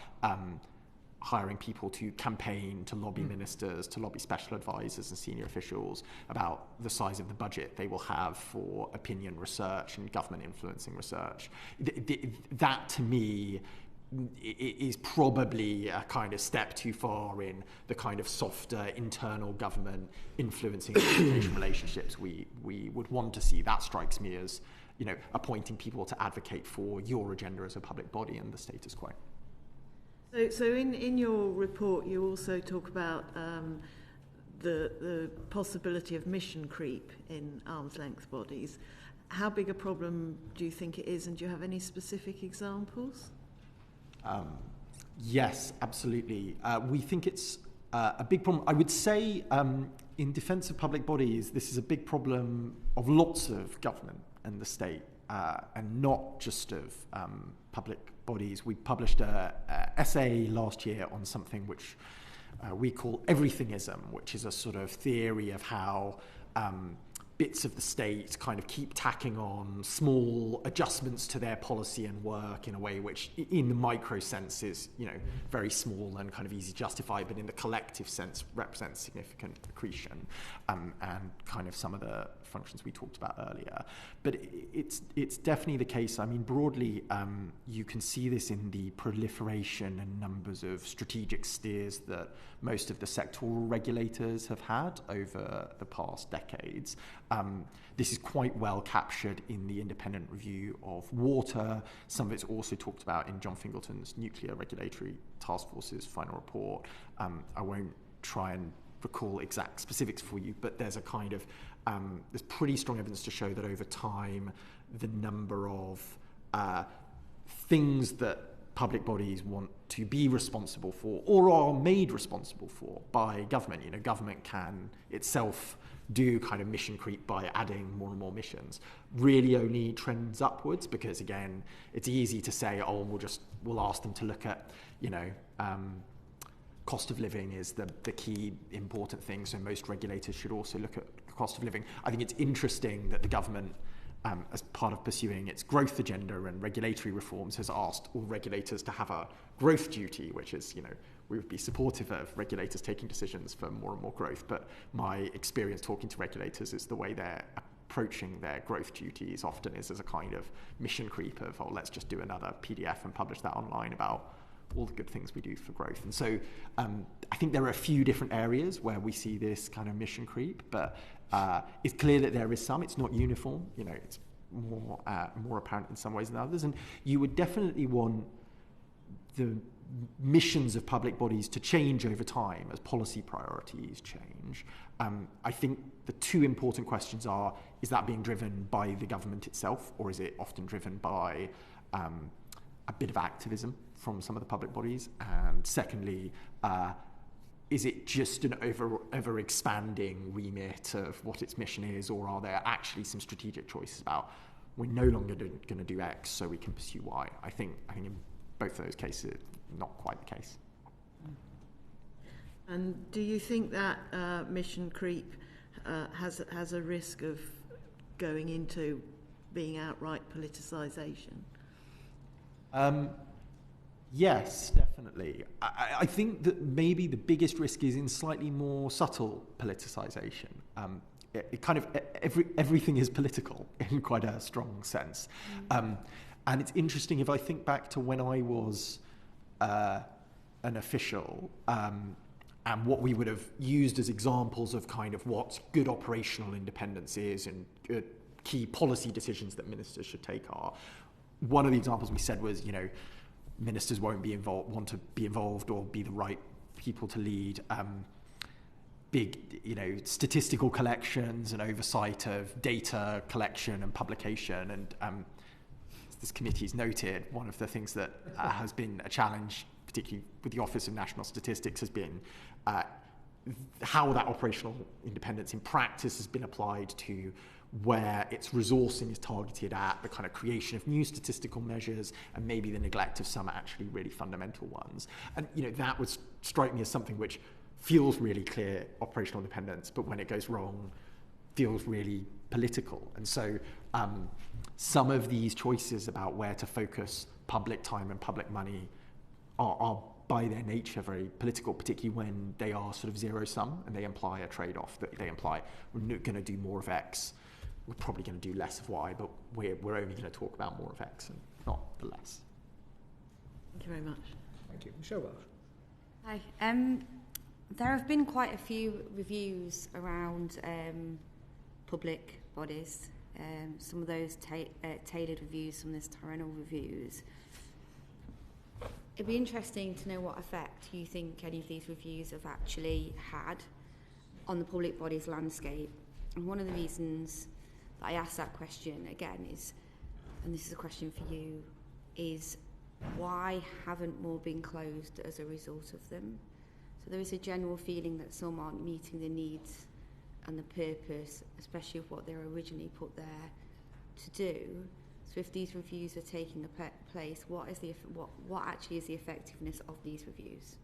hiring people to campaign, to lobby ministers, to lobby special advisors and senior officials about the size of the budget they will have for opinion research and government influencing research. That, to me, is probably a kind of step too far in the kind of softer internal government influencing education relationships we would want to see. That strikes me as, appointing people to advocate for your agenda as a public body and the status quo. So in your report, you also talk about the possibility of mission creep in arm's length bodies. How big a problem do you think it is, and do you have any specific examples? Yes, absolutely. We think it's a big problem. I would say in defence of public bodies, this is a big problem of lots of government and the state, and not just of public bodies. We published an essay last year on something which we call everythingism, which is a sort of theory of how bits of the state kind of keep tacking on small adjustments to their policy and work in a way which in the micro sense is, very small and kind of easy to justify, but in the collective sense represents significant accretion, and kind of some of the functions we talked about earlier. But it's definitely the case. I mean, broadly, you can see this in the proliferation and numbers of strategic steers that most of the sectoral regulators have had over the past decades. This is quite well captured in the independent review of water. Some of it's also talked about in John Fingleton's Nuclear Regulatory Task Force's final report. I won't try and recall exact specifics for you, but there's a kind of there's pretty strong evidence to show that over time the number of things that public bodies want to be responsible for or are made responsible for by government. Government can itself do kind of mission creep by adding more and more missions, really only trends upwards, because again, it's easy to say, we'll ask them to look at, cost of living is the key important thing, so most regulators should also look at cost of living. I think it's interesting that the government, as part of pursuing its growth agenda and regulatory reforms, has asked all regulators to have a growth duty, which is, we would be supportive of regulators taking decisions for more and more growth. But my experience talking to regulators is the way they're approaching their growth duties often is as a kind of mission creep of, let's just do another PDF and publish that online about all the good things we do for growth. And so I think there are a few different areas where we see this kind of mission creep, but it's clear that there is some. It's not uniform. It's more apparent in some ways than others. And you would definitely want the missions of public bodies to change over time as policy priorities change. I think the two important questions are, is that being driven by the government itself, or is it often driven by a bit of activism from some of the public bodies? And secondly, is it just an ever expanding remit of what its mission is, or are there actually some strategic choices about we're no longer going to do X so we can pursue Y? I think in both of those cases, not quite the case. And do you think that mission creep has a risk of going into being outright politicisation? Yes, definitely. I think that maybe the biggest risk is in slightly more subtle politicisation. It kind of everything is political in quite a strong sense. And it's interesting, if I think back to when I was an official, and what we would have used as examples of kind of what good operational independence is and good key policy decisions that ministers should take are, one of the examples we said was, ministers won't want to be involved or be the right people to lead big, statistical collections and oversight of data collection and publication. And as this committee's noted, one of the things that has been a challenge, particularly with the Office of National Statistics, has been how that operational independence in practice has been applied to where its resourcing is targeted at the kind of creation of new statistical measures and maybe the neglect of some actually really fundamental ones. And that would strike me as something which feels really clear operational independence, but when it goes wrong, feels really political. And so some of these choices about where to focus public time and public money are by their nature very political, particularly when they are sort of zero-sum and they imply a trade-off, that they imply we're going to do more of X, we're probably going to do less of Y, but we're only going to talk about more of X and not the less. Thank you very much. Thank you. Michelle Welsh. Hi. There have been quite a few reviews around public bodies. Some of those tailored reviews, some of those tyrannical reviews. It'd be interesting to know what effect you think any of these reviews have actually had on the public bodies landscape. And one of the reasons that I asked that question again is, and this is a question for you, is why haven't more been closed as a result of them? So there is a general feeling that some aren't meeting the needs and the purpose, especially of what they were originally put there to do. So if these reviews are taking place, what actually is the effectiveness of these reviews?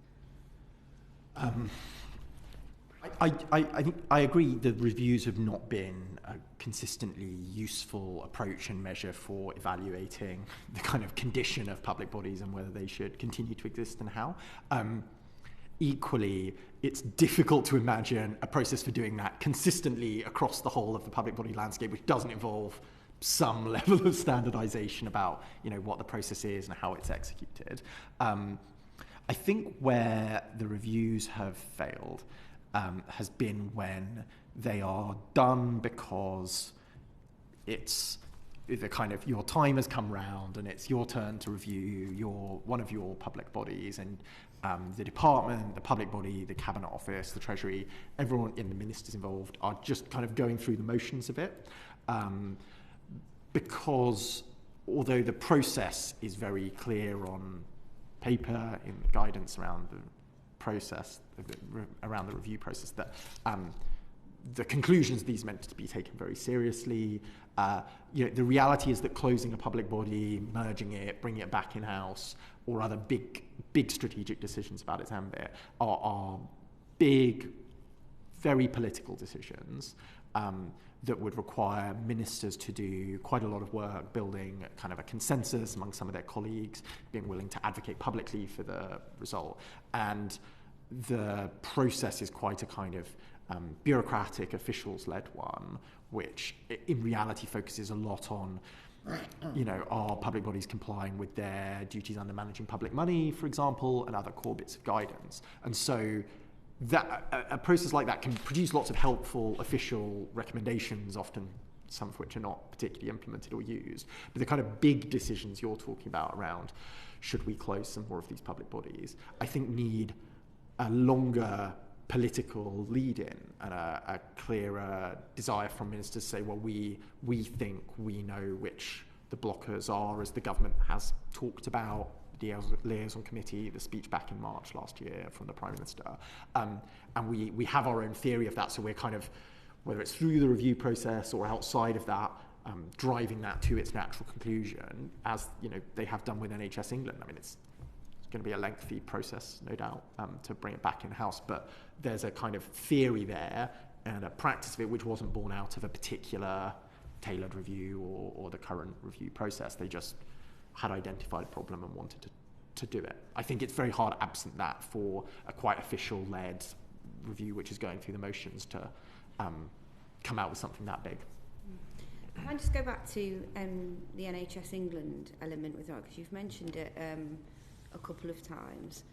I think I agree that reviews have not been a consistently useful approach and measure for evaluating the kind of condition of public bodies and whether they should continue to exist and how. Equally, it's difficult to imagine a process for doing that consistently across the whole of the public body landscape, which doesn't involve some level of standardization about what the process is and how it's executed. I think where the reviews have failed has been when they are done because it's the kind of your time has come round and it's your turn to review one of your public bodies, and the department, the public body, the cabinet office, the treasury, everyone in the ministers involved are just kind of going through the motions of it. Because although the process is very clear on paper in the guidance around the process, around the review process, that the conclusions of these meant to be taken very seriously. The reality is that closing a public body, merging it, bringing it back in-house, or other big strategic decisions about its ambit are big, very political decisions that would require ministers to do quite a lot of work building kind of a consensus among some of their colleagues, being willing to advocate publicly for the result. And the process is quite a kind of bureaucratic, officials-led one, which in reality focuses a lot on, are public bodies complying with their duties under managing public money, for example, and other core bits of guidance. And so that a process like that can produce lots of helpful official recommendations, often some of which are not particularly implemented or used. But the kind of big decisions you're talking about around should we close some more of these public bodies, I think need a longer political lead-in and a clearer desire from ministers to say, well, we think we know which the blockers are, as the government has talked about, the liaison committee, the speech back in March last year from the Prime Minister. And we have our own theory of that, so we're kind of, whether it's through the review process or outside of that, driving that to its natural conclusion, as they have done with NHS England. I mean, it's going to be a lengthy process, no doubt, to bring it back in-house, but there's a kind of theory there and a practice of it which wasn't born out of a particular tailored review or the current review process. They just had identified a problem and wanted to do it. I think it's very hard, absent that, for a quite official-led review which is going through the motions to come out with something that big. Can I just go back to the NHS England element with that, because you've mentioned it a couple of times.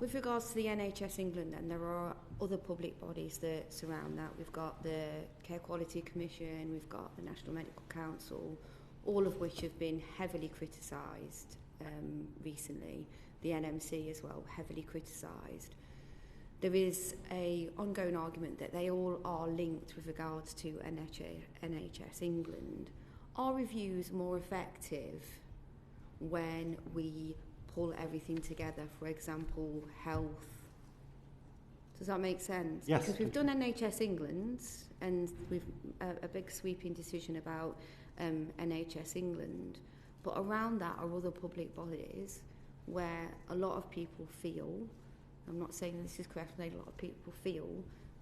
With regards to the NHS England, then, there are other public bodies that surround that. We've got the Care Quality Commission, we've got the National Medical Council, all of which have been heavily criticised recently. The NMC as well, heavily criticised. There is an ongoing argument that they all are linked with regards to NHS England. Are reviews more effective when we pull everything together, for example, health? Does that make sense? Yes. Because we've done NHS England, and we've a big sweeping decision about NHS England, but around that are other public bodies where a lot of people feel, I'm not saying this is correct, but a lot of people feel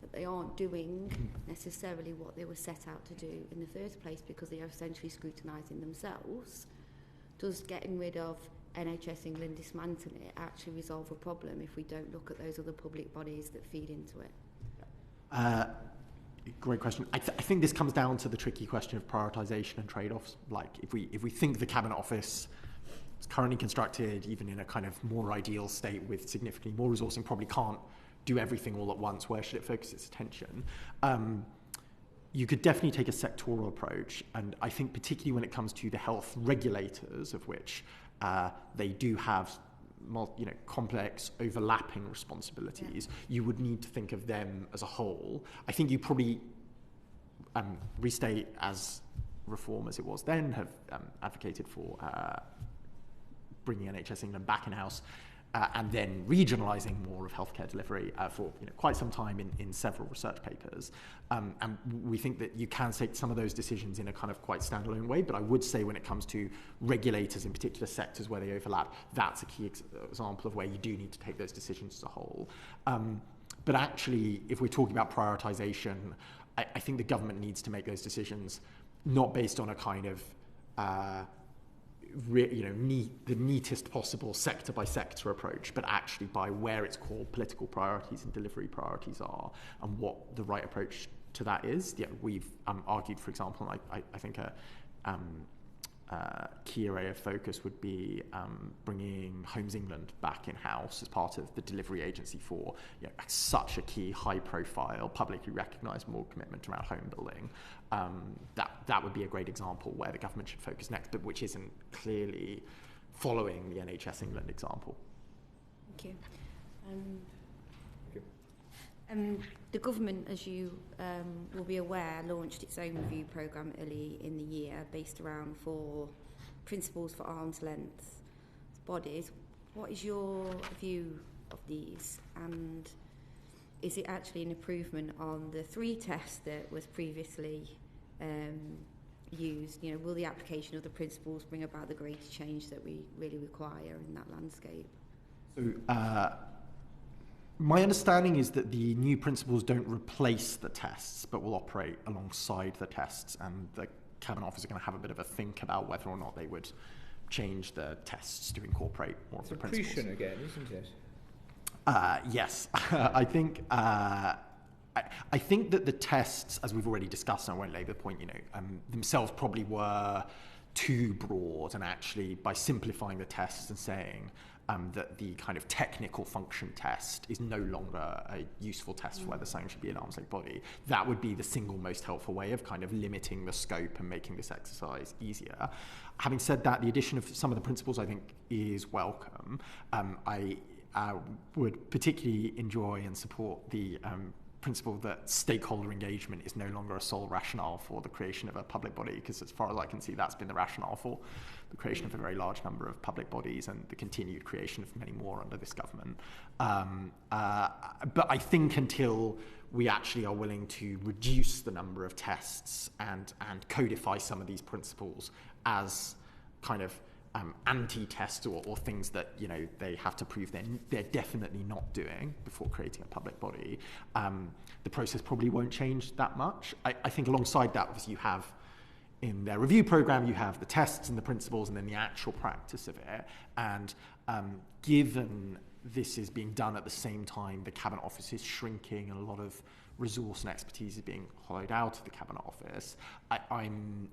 that they aren't doing necessarily what they were set out to do in the first place, because they are essentially scrutinising themselves. Does getting rid of NHS England, dismantling it, actually resolve a problem if we don't look at those other public bodies that feed into it? Great question. I think this comes down to the tricky question of prioritisation and trade-offs. Like, if we think the Cabinet Office is currently constructed, even in a kind of more ideal state with significantly more resourcing, probably can't do everything all at once. Where should it focus its attention? You could definitely take a sectoral approach, and I think particularly when it comes to the health regulators, of which they do have complex overlapping responsibilities, you would need to think of them as a whole. I think you probably restate, as Reform as it was then, have advocated for bringing NHS England back in-house and then regionalising more of healthcare delivery for quite some time in several research papers. And we think that you can take some of those decisions in a kind of quite standalone way, but I would say when it comes to regulators in particular sectors where they overlap, that's a key example of where you do need to take those decisions as a whole. But actually, if we're talking about prioritisation, I think the government needs to make those decisions not based on a kind of the neatest possible sector by sector approach, but actually by where its core political priorities and delivery priorities are and what the right approach to that is. Yeah, we've argued, for example, and I think a key area of focus would be bringing Homes England back in-house as part of the delivery agency for such a key, high-profile, publicly recognised more commitment around home building. That would be a great example where the government should focus next, but which isn't clearly following the NHS England example. Thank you. The government, as you will be aware, launched its own review programme early in the year based around 4 principles for arm's length bodies. What is your view of these, and is it actually an improvement on the 3 tests that was previously used? Will the application of the principles bring about the greater change that we really require in that landscape? So, my understanding is that the new principles don't replace the tests, but will operate alongside the tests, and the Cabinet Office are going to have a bit of a think about whether or not they would change the tests to incorporate more of the principles. Accretion again, isn't it? Yes, I think that the tests, as we've already discussed, and I won't labour the point, themselves probably were too broad, and actually by simplifying the tests and saying that the kind of technical function test is no longer a useful test for whether something should be an arm's length body, that would be the single most helpful way of kind of limiting the scope and making this exercise easier. Having said that, the addition of some of the principles I think is welcome. I would particularly enjoy and support the principle that stakeholder engagement is no longer a sole rationale for the creation of a public body, because as far as I can see, that's been the rationale for the creation of a very large number of public bodies and the continued creation of many more under this government. But I think until we actually are willing to reduce the number of tests and codify some of these principles as kind of anti-tests or things that they have to prove they're definitely not doing before creating a public body, the process probably won't change that much. I think alongside that, obviously, you have in their review program, you have the tests and the principles and then the actual practice of it. And given this is being done at the same time, the Cabinet Office is shrinking and a lot of resource and expertise is being hollowed out of the Cabinet Office, I'm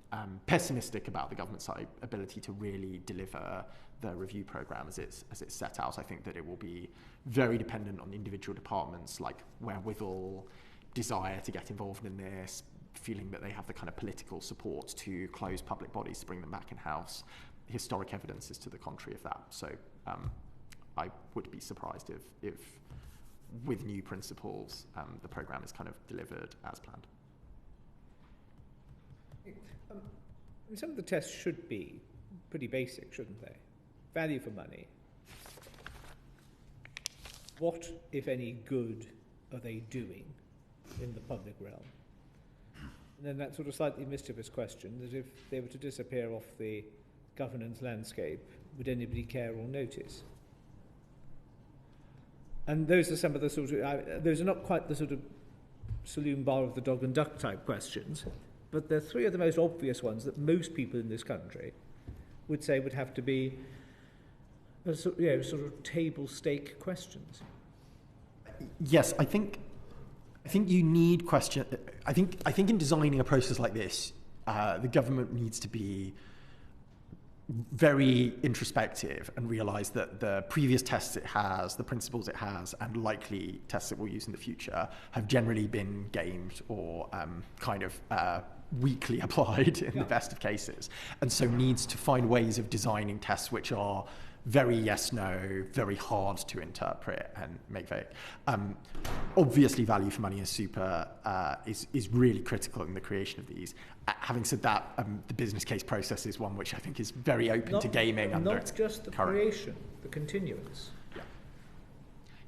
pessimistic about the government's ability to really deliver the review programme as it's set out. I think that it will be very dependent on individual departments, like wherewithal, desire to get involved in this, feeling that they have the kind of political support to close public bodies to bring them back in-house. Historic evidence is to the contrary of that. So I would be surprised if with new principles, the programme is kind of delivered as planned. Some of the tests should be pretty basic, shouldn't they? Value for money. What, if any, good are they doing in the public realm? And then that sort of slightly mischievous question that if they were to disappear off the governance landscape, would anybody care or notice? And those are some of the sort of, those are not quite the sort of saloon bar of the dog and duck type questions, but they're three of the most obvious ones that most people in this country would say would have to be sort of table stake questions. Yes, I think you need question. I think in designing a process like this, the government needs to be very introspective and realise that the previous tests it has, the principles it has, and likely tests it will use in the future have generally been gamed or weakly applied in the best of cases, and so needs to find ways of designing tests which are very yes/no, very hard to interpret and make vague. Obviously, value for money is really critical in the creation of these. Having said that, the business case process is one which I think is very open to gaming. Not just the creation, the continuance. Yeah.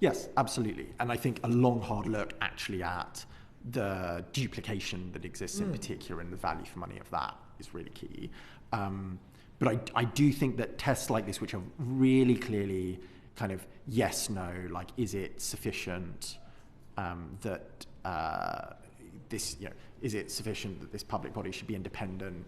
Yes, absolutely. And I think a long, hard look actually at the duplication that exists in particular and the value for money of that is really key. But I do think that tests like this, which are really clearly kind of yes, no, like is it sufficient is it sufficient that this public body should be independent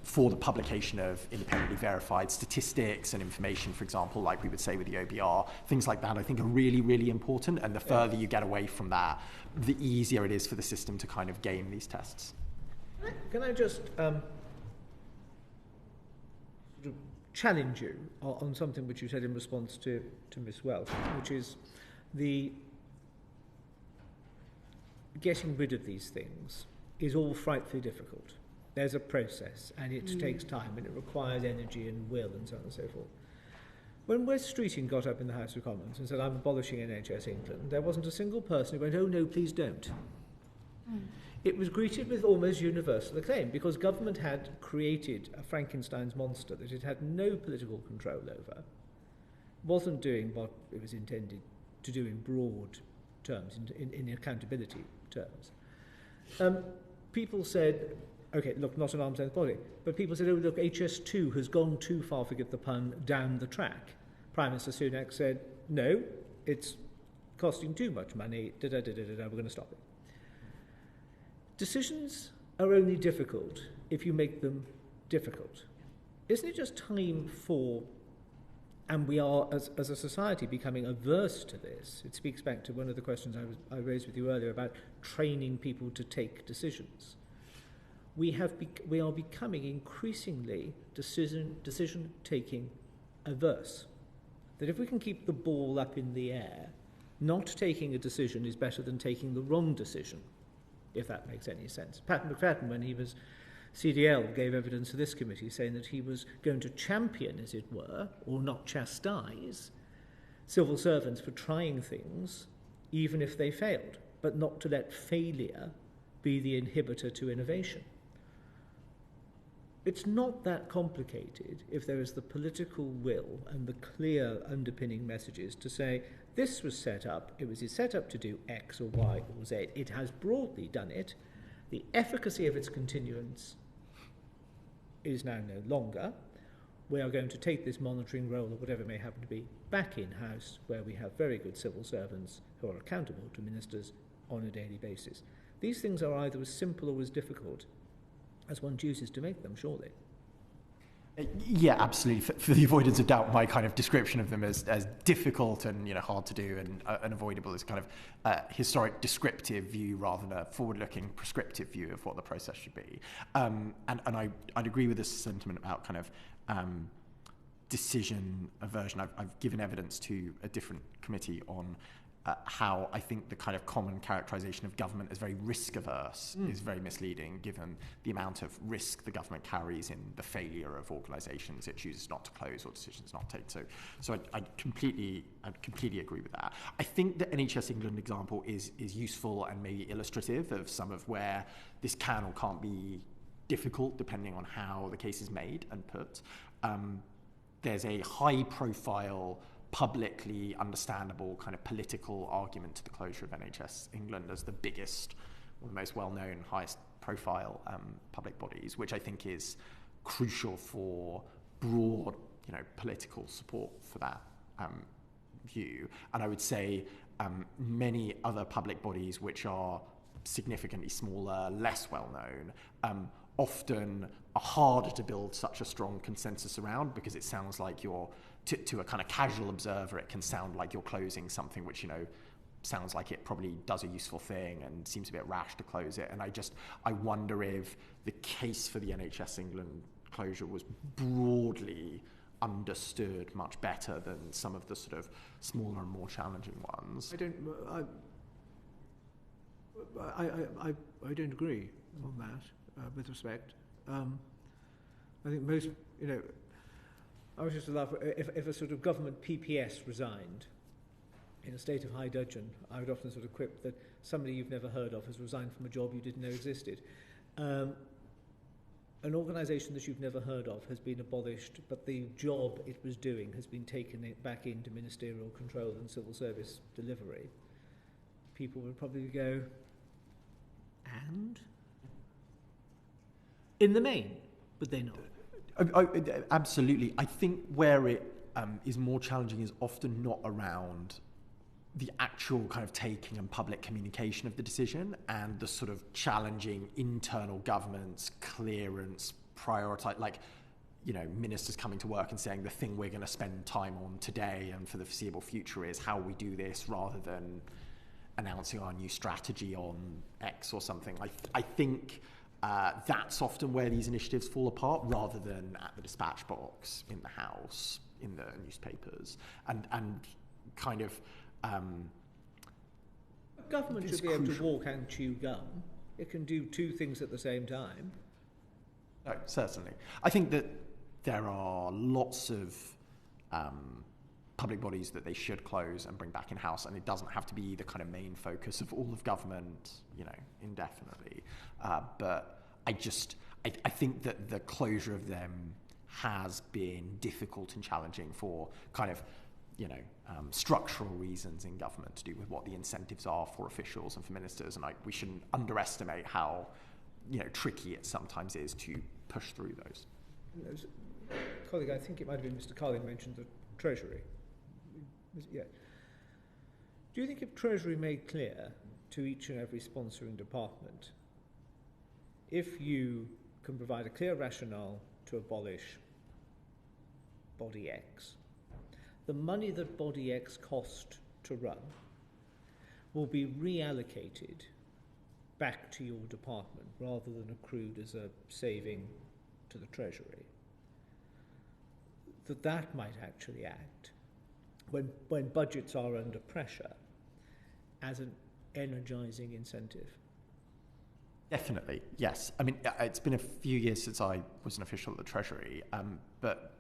for the publication of independently verified statistics and information, for example, like we would say with the OBR, things like that I think are really, really important. And the further you get away from that, the easier it is for the system to kind of game these tests. Can I just challenge you on something which you said in response to Miss Welch, which is the getting rid of these things is all frightfully difficult. There's a process and it takes time and it requires energy and will and so on and so forth. When Wes Streeting got up in the House of Commons and said, I'm abolishing NHS England, there wasn't a single person who went, oh no, please don't. It was greeted with almost universal acclaim because government had created a Frankenstein's monster that it had no political control over, wasn't doing what it was intended to do in broad terms, in accountability terms. People said, okay, look, not an arm's length body, but people said, oh, look, HS2 has gone too far, forgive the pun, down the track. Prime Minister Sunak said, no, it's costing too much money, we're going to stop it. Decisions are only difficult if you make them difficult. Isn't it just time for, and we are as a society becoming averse to this? It speaks back to one of the questions I raised with you earlier about training people to take decisions. We are becoming increasingly decision-taking averse. That if we can keep the ball up in the air, not taking a decision is better than taking the wrong decision, if that makes any sense. Pat McFadden, when he was CDL, gave evidence to this committee saying that he was going to champion, as it were, or not chastise, civil servants for trying things, even if they failed, but not to let failure be the inhibitor to innovation. It's not that complicated if there is the political will and the clear underpinning messages to say, this was set up, it was set up to do X or Y or Z. It has broadly done it. The efficacy of its continuance is now no longer. We are going to take this monitoring role, or whatever it may happen to be, back in-house, where we have very good civil servants who are accountable to ministers on a daily basis. These things are either as simple or as difficult as one chooses to make them, surely. Yeah, absolutely. For the avoidance of doubt, my kind of description of them as difficult and hard to do and unavoidable is kind of a historic descriptive view rather than a forward-looking prescriptive view of what the process should be. And I'd agree with this sentiment about kind of decision aversion. I've given evidence to a different committee on how I think the kind of common characterisation of government as very risk-averse is very misleading, given the amount of risk the government carries in the failure of organisations it chooses not to close or decisions not to take. So I'd completely agree with that. I think the NHS England example is useful and maybe illustrative of some of where this can or can't be difficult, depending on how the case is made and put. There's a high-profile, publicly understandable kind of political argument to the closure of NHS England as the biggest, or the most well-known, highest profile public bodies, which I think is crucial for broad, political support for that view. And I would say many other public bodies which are significantly smaller, less well-known, often are harder to build such a strong consensus around, because it sounds like to a kind of casual observer, it can sound like you're closing something which, sounds like it probably does a useful thing and seems a bit rash to close it. And I wonder if the case for the NHS England closure was broadly understood much better than some of the sort of smaller and more challenging ones. I don't agree on that, with respect. I think most, I was just to laugh, if a sort of government PPS resigned in a state of high dudgeon, I would often sort of quip that somebody you've never heard of has resigned from a job you didn't know existed. An organisation that you've never heard of has been abolished, but the job it was doing has been taken back into ministerial control and civil service delivery. People would probably go, and? In the main, but they're not. Absolutely. I think where it is more challenging is often not around the actual kind of taking and public communication of the decision and the sort of challenging internal governance, clearance, prioritise, ministers coming to work and saying the thing we're going to spend time on today and for the foreseeable future is how we do this, rather than announcing our new strategy on X or something. I think that's often where these initiatives fall apart, rather than at the dispatch box in the House, in the newspapers, and kind of. Government should be able to walk and chew gum. It can do two things at the same time. No, certainly. I think that there are lots of public bodies that they should close and bring back in-house, and it doesn't have to be the kind of main focus of all of government, indefinitely. But I think that the closure of them has been difficult and challenging for kind of, structural reasons in government to do with what the incentives are for officials and for ministers, and we shouldn't underestimate how, tricky it sometimes is to push through those. Colleague, I think it might have been Mr. Carlin mentioned the Treasury. Yeah. Do you think if Treasury made clear to each and every sponsoring department, if you can provide a clear rationale to abolish Body X, the money that Body X cost to run will be reallocated back to your department rather than accrued as a saving to the Treasury, that might actually act when budgets are under pressure as an energising incentive. Definitely, yes. I mean, it's been a few years since I was an official at the Treasury, but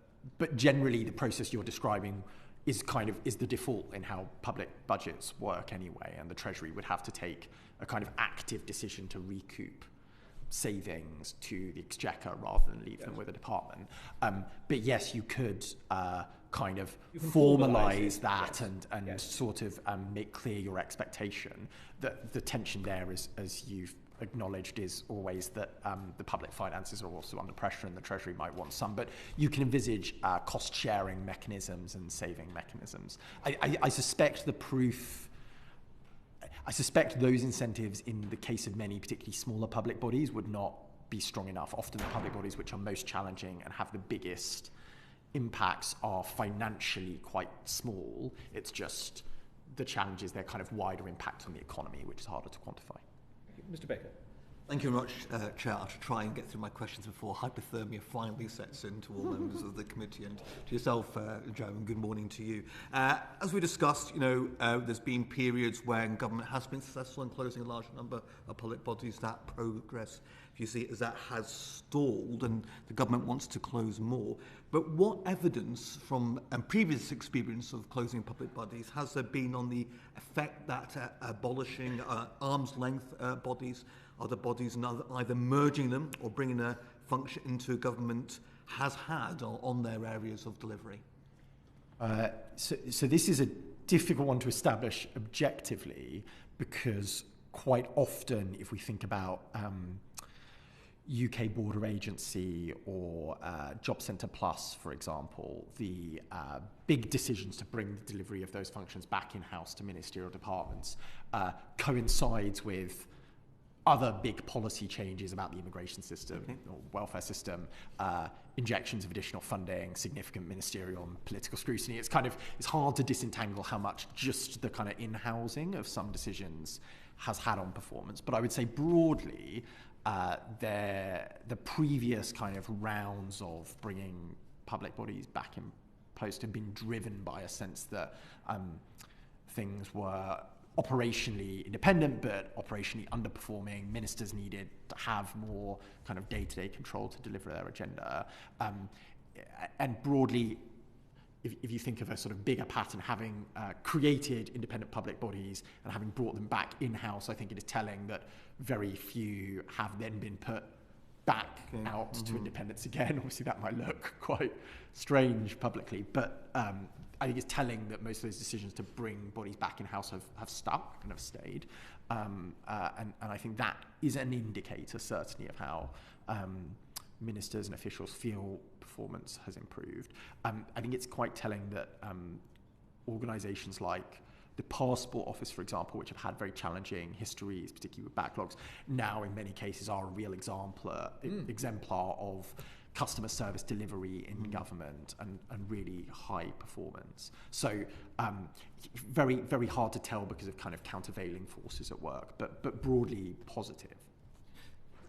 generally the process you're describing is the default in how public budgets work anyway, and the Treasury would have to take a kind of active decision to recoup savings to the Exchequer rather than leave them with a department. But yes, you could kind of formalise that and sort of make clear your expectation. That the tension there is, as you've acknowledged, is always that the public finances are also under pressure and the Treasury might want some, but you can envisage cost-sharing mechanisms and saving mechanisms. I suspect those incentives in the case of many particularly smaller public bodies would not be strong enough. Often the public bodies which are most challenging and have the biggest impacts are financially quite small. It's just the challenge is their kind of wider impact on the economy, which is harder to quantify. Mr. Becker. Thank you very much, Chair. I'll try and get through my questions before hypothermia finally sets in to all members of the committee, and to yourself, Joe, and good morning to you. As we discussed, there's been periods when government has been successful in closing a large number of public bodies. That progress, if you see it as that, has stalled, and the government wants to close more. But what evidence from previous experience of closing public bodies has there been on the effect that abolishing arm's length bodies, other bodies, and either merging them or bringing a function into government has had on their areas of delivery? So this is a difficult one to establish objectively, because quite often, if we think about UK Border Agency or Job Centre Plus, for example, the big decisions to bring the delivery of those functions back in-house to ministerial departments coincides with other big policy changes about the immigration system or welfare system, injections of additional funding, significant ministerial and political scrutiny. It's hard to disentangle how much just the kind of in-housing of some decisions has had on performance. But I would say broadly, the previous kind of rounds of bringing public bodies back in post have been driven by a sense that things were operationally independent but operationally underperforming. Ministers needed to have more kind of day-to-day control to deliver their agenda. And broadly, if you think of a sort of bigger pattern, having created independent public bodies and having brought them back in-house, I think it is telling that very few have then been put back out to independence again. Obviously, that might look quite strange publicly, but I think it's telling that most of those decisions to bring bodies back in-house have stuck and have stayed. And I think that is an indicator, certainly, of how ministers and officials feel performance has improved. I think it's quite telling that organisations like the Passport Office, for example, which have had very challenging histories, particularly with backlogs, now in many cases are a real exemplar of customer service delivery in government and really high performance. So very, very hard to tell because of kind of countervailing forces at work, but broadly positive.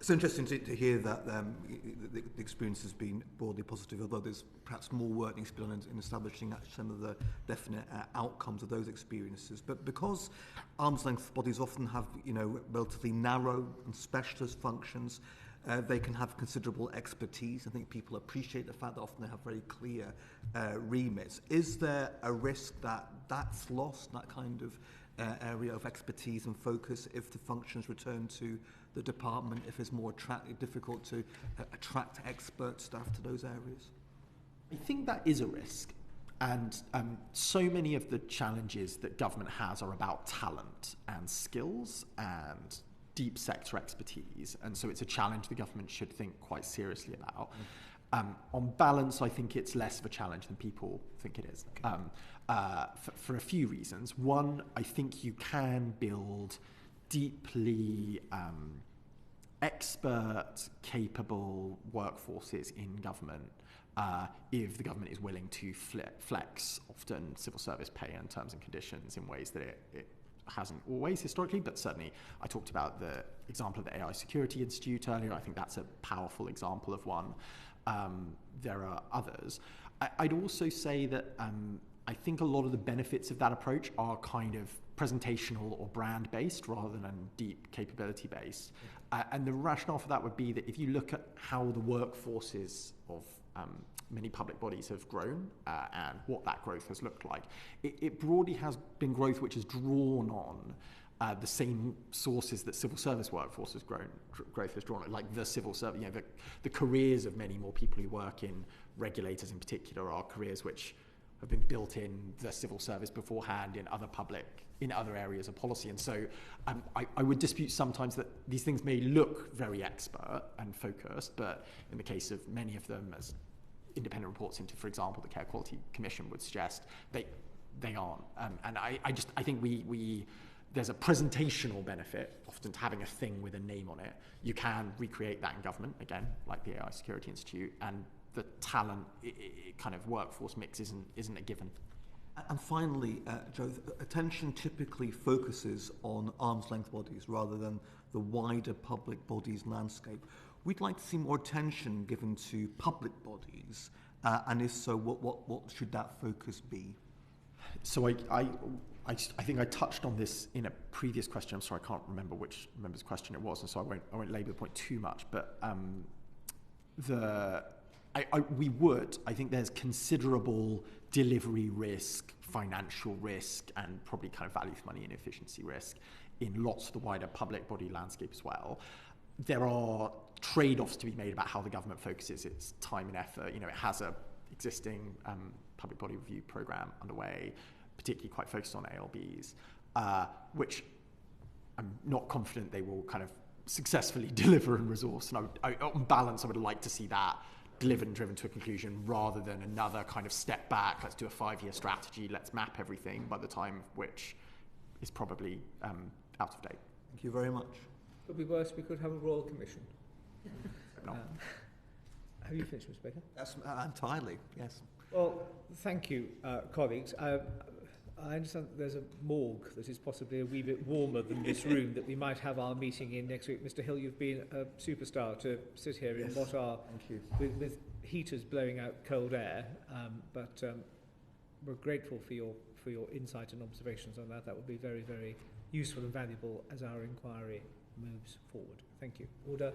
It's interesting to hear that the experience has been broadly positive, although there's perhaps more work needs to be done in establishing some of the definite outcomes of those experiences. But because arm's length bodies often have, relatively narrow and specialist functions, they can have considerable expertise. I think people appreciate the fact that often they have very clear remits. Is there a risk that that's lost, that kind of area of expertise and focus, if the functions return to the department, if it's more difficult to attract expert staff to those areas? I think that is a risk. And so many of the challenges that government has are about talent and skills and deep sector expertise. And so it's a challenge the government should think quite seriously about. On balance, I think it's less of a challenge than people think it is, for a few reasons. One, I think you can build deeply expert, capable workforces in government if the government is willing to flex often civil service pay and terms and conditions in ways that it hasn't always historically, but certainly I talked about the example of the AI Security Institute earlier. I think that's a powerful example of one. There are others. I'd also say that I think a lot of the benefits of that approach are kind of presentational or brand-based rather than deep capability-based. And the rationale for that would be that if you look at how the workforces of many public bodies have grown and what that growth has looked like, it broadly has been growth which has drawn on the same sources that civil service workforce has grown. Growth has drawn on, like the civil service. The careers of many more people who work in regulators, in particular, are careers which have been built in the civil service beforehand in other areas of policy. And so I would dispute sometimes that these things may look very expert and focused, but in the case of many of them, as independent reports into, for example, the Care Quality Commission would suggest, they aren't. And I think we there's a presentational benefit, often to having a thing with a name on it. You can recreate that in government, again, like the AI Security Institute, and the talent kind of workforce mix isn't a given. And finally, Joe, attention typically focuses on arm's length bodies rather than the wider public bodies landscape. We'd like to see more attention given to public bodies, and if so, what should that focus be? So I think I touched on this in a previous question. I'm sorry, I can't remember which member's question it was, and so I won't labour the point too much. But I think there's considerable delivery risk, financial risk, and probably kind of value for money and efficiency risk in lots of the wider public body landscape as well. There are trade-offs to be made about how the government focuses its time and effort. You know, it has a existing public body review programme underway, particularly quite focused on ALBs, which I'm not confident they will kind of successfully deliver and resource. And on balance, I would like to see that delivered and driven to a conclusion rather than another kind of step back. Let's do a 5-year strategy. Let's map everything, by the time of which is probably out of date. Thank you very much. Could be worse. We could have a royal commission. No. Have you finished, Mr. Baker? That's entirely, yes. Well, thank you, colleagues. I understand that there's a morgue that is possibly a wee bit warmer than this room that we might have our meeting in next week. Mr. Hill, you've been a superstar to sit here in what are, thank you. with heaters blowing out cold air, but we're grateful for your insight and observations on that. That will be very, very useful and valuable as our inquiry moves forward. Thank you. Order.